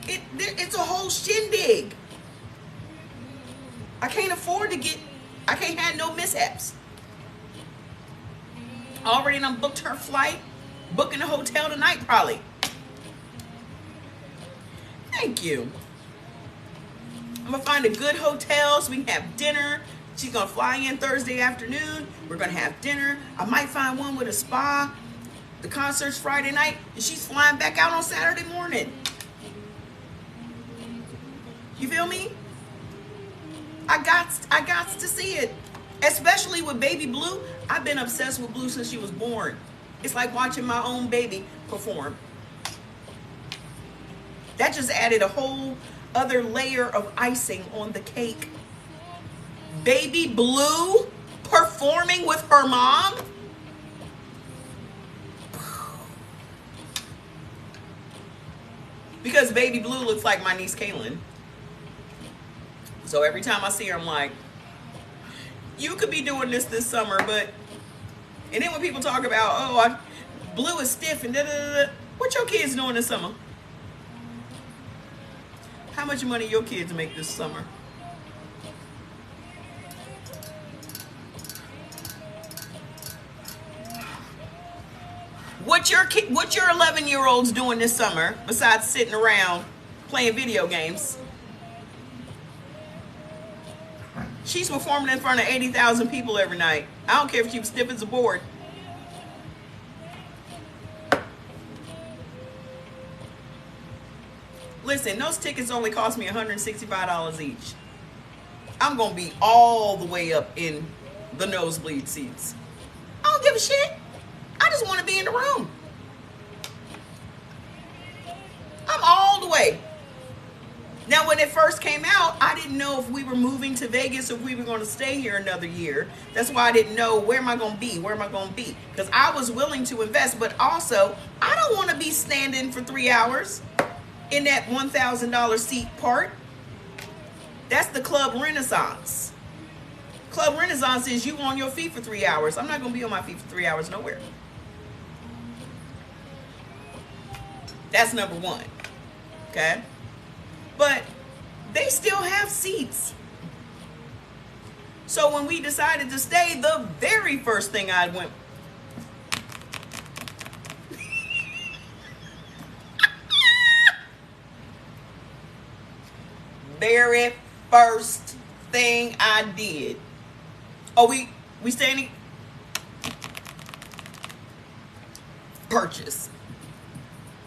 It's a whole shindig. I can't have no mishaps. Already done booked her flight, booking a hotel tonight probably. Thank you. I'm gonna find a good hotel so we can have dinner. She's gonna fly in Thursday afternoon. We're gonna have dinner. I might find one with a spa. The concert's Friday night, and she's flying back out on Saturday morning. You feel me? I got to see it. Especially with baby Blue. I've been obsessed with Blue since she was born. It's like watching my own baby perform. That just added a whole other layer of icing on the cake. Baby Blue performing with her mom. Because baby Blue looks like my niece Kaylin. So every time I see her, I'm like, you could be doing this summer, but... And then when people talk about, Blue is stiff and da-da-da-da, what your kids doing this summer? How much money your kids make this summer? What your 11-year-olds doing this summer besides sitting around playing video games? She's performing in front of 80,000 people every night. I don't care if she was stiff as a board. Listen, those tickets only cost me $165 each. I'm going to be all the way up in the nosebleed seats. I don't give a shit. I just want to be in the room. I'm all the way. Now, when it first came out, I didn't know if we were moving to Vegas or if we were going to stay here another year. That's why I didn't know where am I going to be? Where am I going to be? Because I was willing to invest, but also I don't want to be standing for 3 hours in that $1,000 seat part. That's the Club Renaissance. Club Renaissance is you on your feet for 3 hours. I'm not going to be on my feet for 3 hours nowhere. That's number one. Okay? But they still have seats. So when we decided to stay, the very first thing I went... very first thing I did. Oh, we standing. Purchase.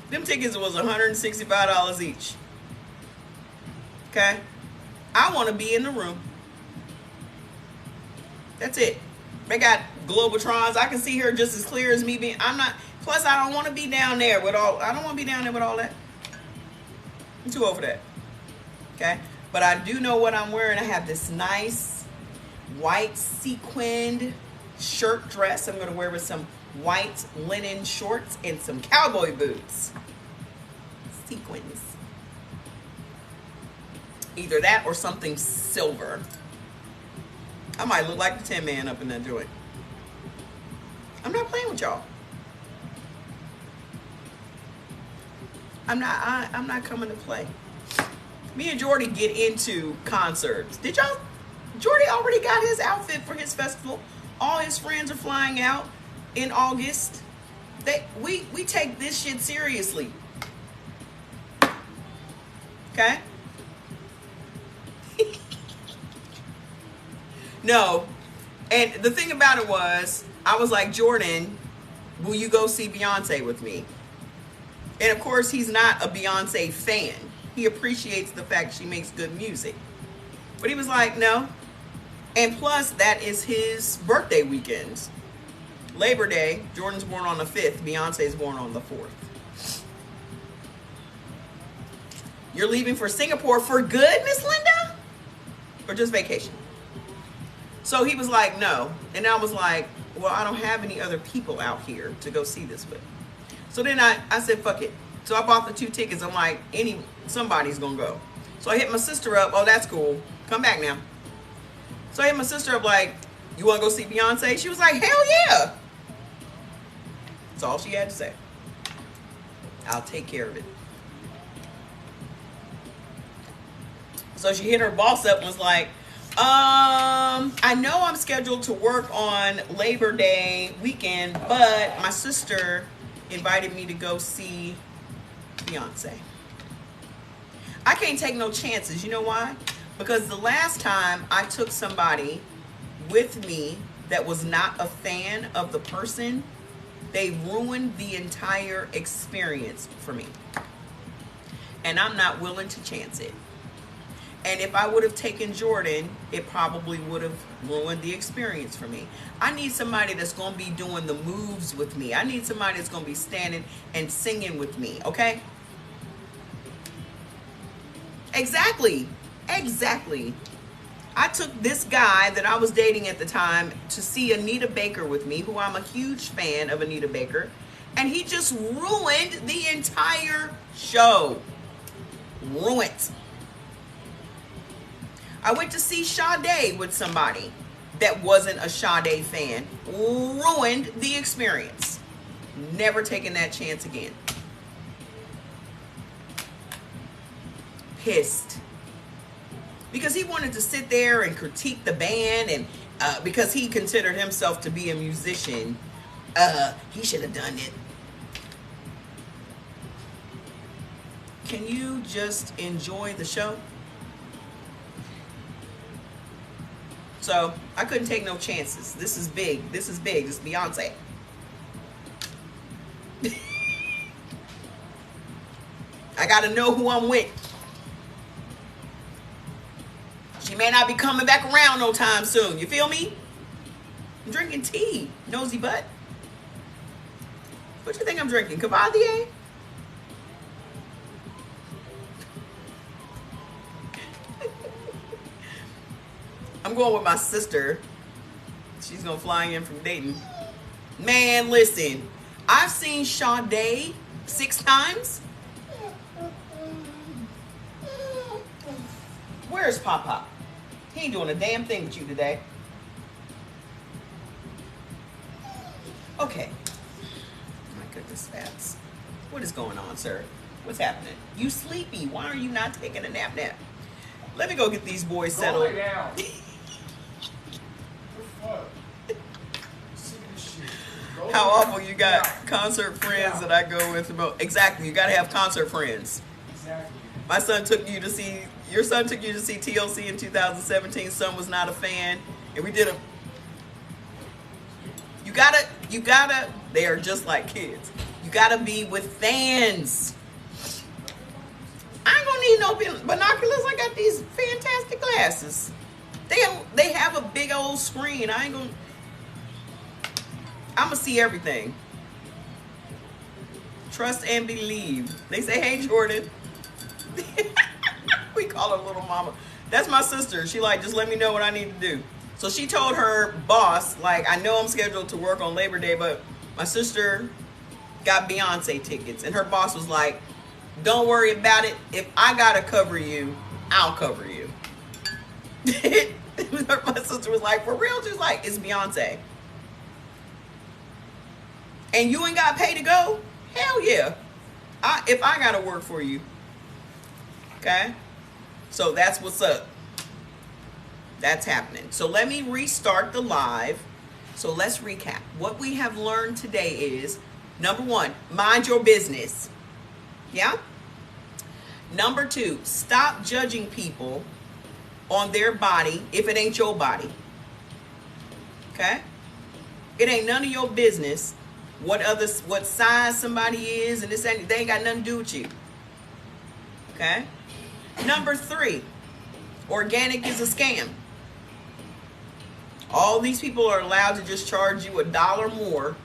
Them tickets was $165 each. Okay? I want to be in the room. That's it. They got Globotrons. I can see her just as clear as me being. I'm not. Plus, I don't want to be down there with all. I don't want to be down there with all that. I'm too old for that. Okay? But I do know what I'm wearing. I have this nice white sequined shirt dress I'm going to wear with some white linen shorts and some cowboy boots. Sequins. Either that or something silver. I might look like the Tin Man up in that joint. I'm not playing with y'all. I'm not coming to play. Me and Jordy get into concerts. Did y'all? Jordy already got his outfit for his festival. All his friends are flying out in August. We take this shit seriously. Okay? No. And the thing about it was, I was like, Jordan, will you go see Beyonce with me? And of course, he's not a Beyonce fan. He appreciates the fact she makes good music. But he was like, no. And plus, that is his birthday weekend. Labor Day, Jordan's born on the 5th. Beyonce's born on the 4th. You're leaving for Singapore for good, Miss Linda? Or just vacation? So he was like, no. And I was like, well, I don't have any other people out here to go see this with. So then I said, fuck it. So I bought the 2 tickets. I'm like, somebody's going to go. So I hit my sister up. Oh, that's cool. Come back now. So I hit my sister up like, you want to go see Beyonce? She was like, hell yeah. That's all she had to say. I'll take care of it. So she hit her boss up and was like, I know I'm scheduled to work on Labor Day weekend, but my sister invited me to go see Beyonce. I can't take no chances. You know why? Because the last time I took somebody with me that was not a fan of the person, they ruined the entire experience for me. And I'm not willing to chance it. And if I would have taken Jordan, it probably would have ruined the experience for me. I need somebody that's going to be doing the moves with me. I need somebody that's going to be standing and singing with me, okay? Exactly. Exactly. I took this guy that I was dating at the time to see Anita Baker with me, who I'm a huge fan of Anita Baker, and he just ruined the entire show. Ruined. I went to see Sade with somebody that wasn't a Sade fan. Ruined the experience. Never taking that chance again. Pissed. Because he wanted to sit there and critique the band, and because he considered himself to be a musician, he should have done it. Can you just enjoy the show? So I couldn't take no chances. This is big. This is big. This is Beyonce. I got to know who I'm with. She may not be coming back around no time soon. You feel me? I'm drinking tea. Nosy butt. What you think I'm drinking? Cavalier? I'm going with my sister. She's going to fly in from Dayton. Man, listen. I've seen Sade 6 times. Where's Pop? He ain't doing a damn thing with you today. Okay. My goodness, that's... What is going on, sir? What's happening? You sleepy. Why are you not taking a nap? Let me go get these boys settled. Go lay down. How awful you got concert friends that I go with about. Exactly, you gotta have concert friends. Exactly. My son took you to see, your son took you to see TLC in 2017. Son was not a fan. And we did a, you gotta, they are just like kids. You gotta be with fans. I ain't gonna need no binoculars. I got these fantastic glasses. They have a big old screen. I'm gonna see everything. Trust and believe. They say, hey, Jordan. We call her little mama. That's my sister. She like, just let me know what I need to do. So she told her boss, like, I know I'm scheduled to work on Labor Day, but my sister got Beyonce tickets. And her boss was like, don't worry about it. If I gotta cover you, I'll cover you. My sister was like, for real? She was like, it's Beyonce. And you ain't got paid to go? Hell yeah. If I gotta work for you. Okay? So that's what's up. That's happening. So let me restart the live. So let's recap. What we have learned today is, number one, mind your business. Yeah? Number two, stop judging people on their body if it ain't your body. Okay? It ain't none of your business what size somebody is, and they ain't got nothing to do with you. Okay? Number three, organic is a scam. All these people are allowed to just charge you $1 more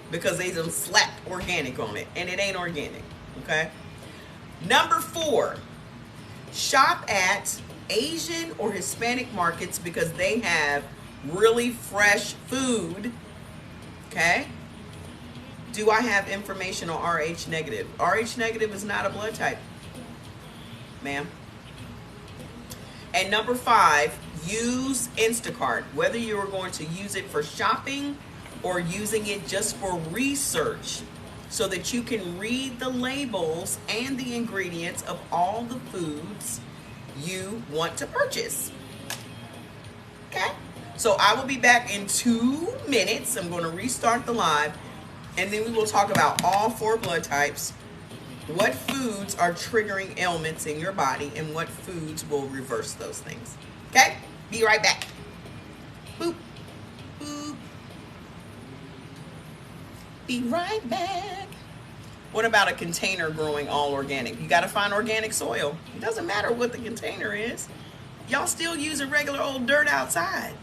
because they done slapped organic on it, and it ain't organic. Okay? Number four, shop at Asian or Hispanic markets because they have really fresh food. Okay? Do I have information on RH negative? RH negative is not a blood type, ma'am. And number five, use Instacart, whether you are going to use it for shopping or using it just for research, so that you can read the labels and the ingredients of all the foods you want to purchase. Okay? So I will be back in 2 minutes. I'm going to restart the live, and then we will talk about all 4 blood types, what foods are triggering ailments in your body, and what foods will reverse those things. Okay? Be right back. Boop. Boop. Be right back. What about a container growing all organic? You got to find organic soil. It doesn't matter what the container is. Y'all still using regular old dirt outside.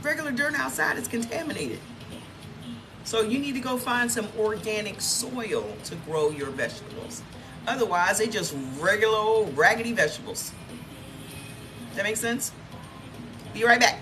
Regular dirt outside is contaminated. So you need to go find some organic soil to grow your vegetables. Otherwise, they just regular old raggedy vegetables. Does that make sense? Be right back.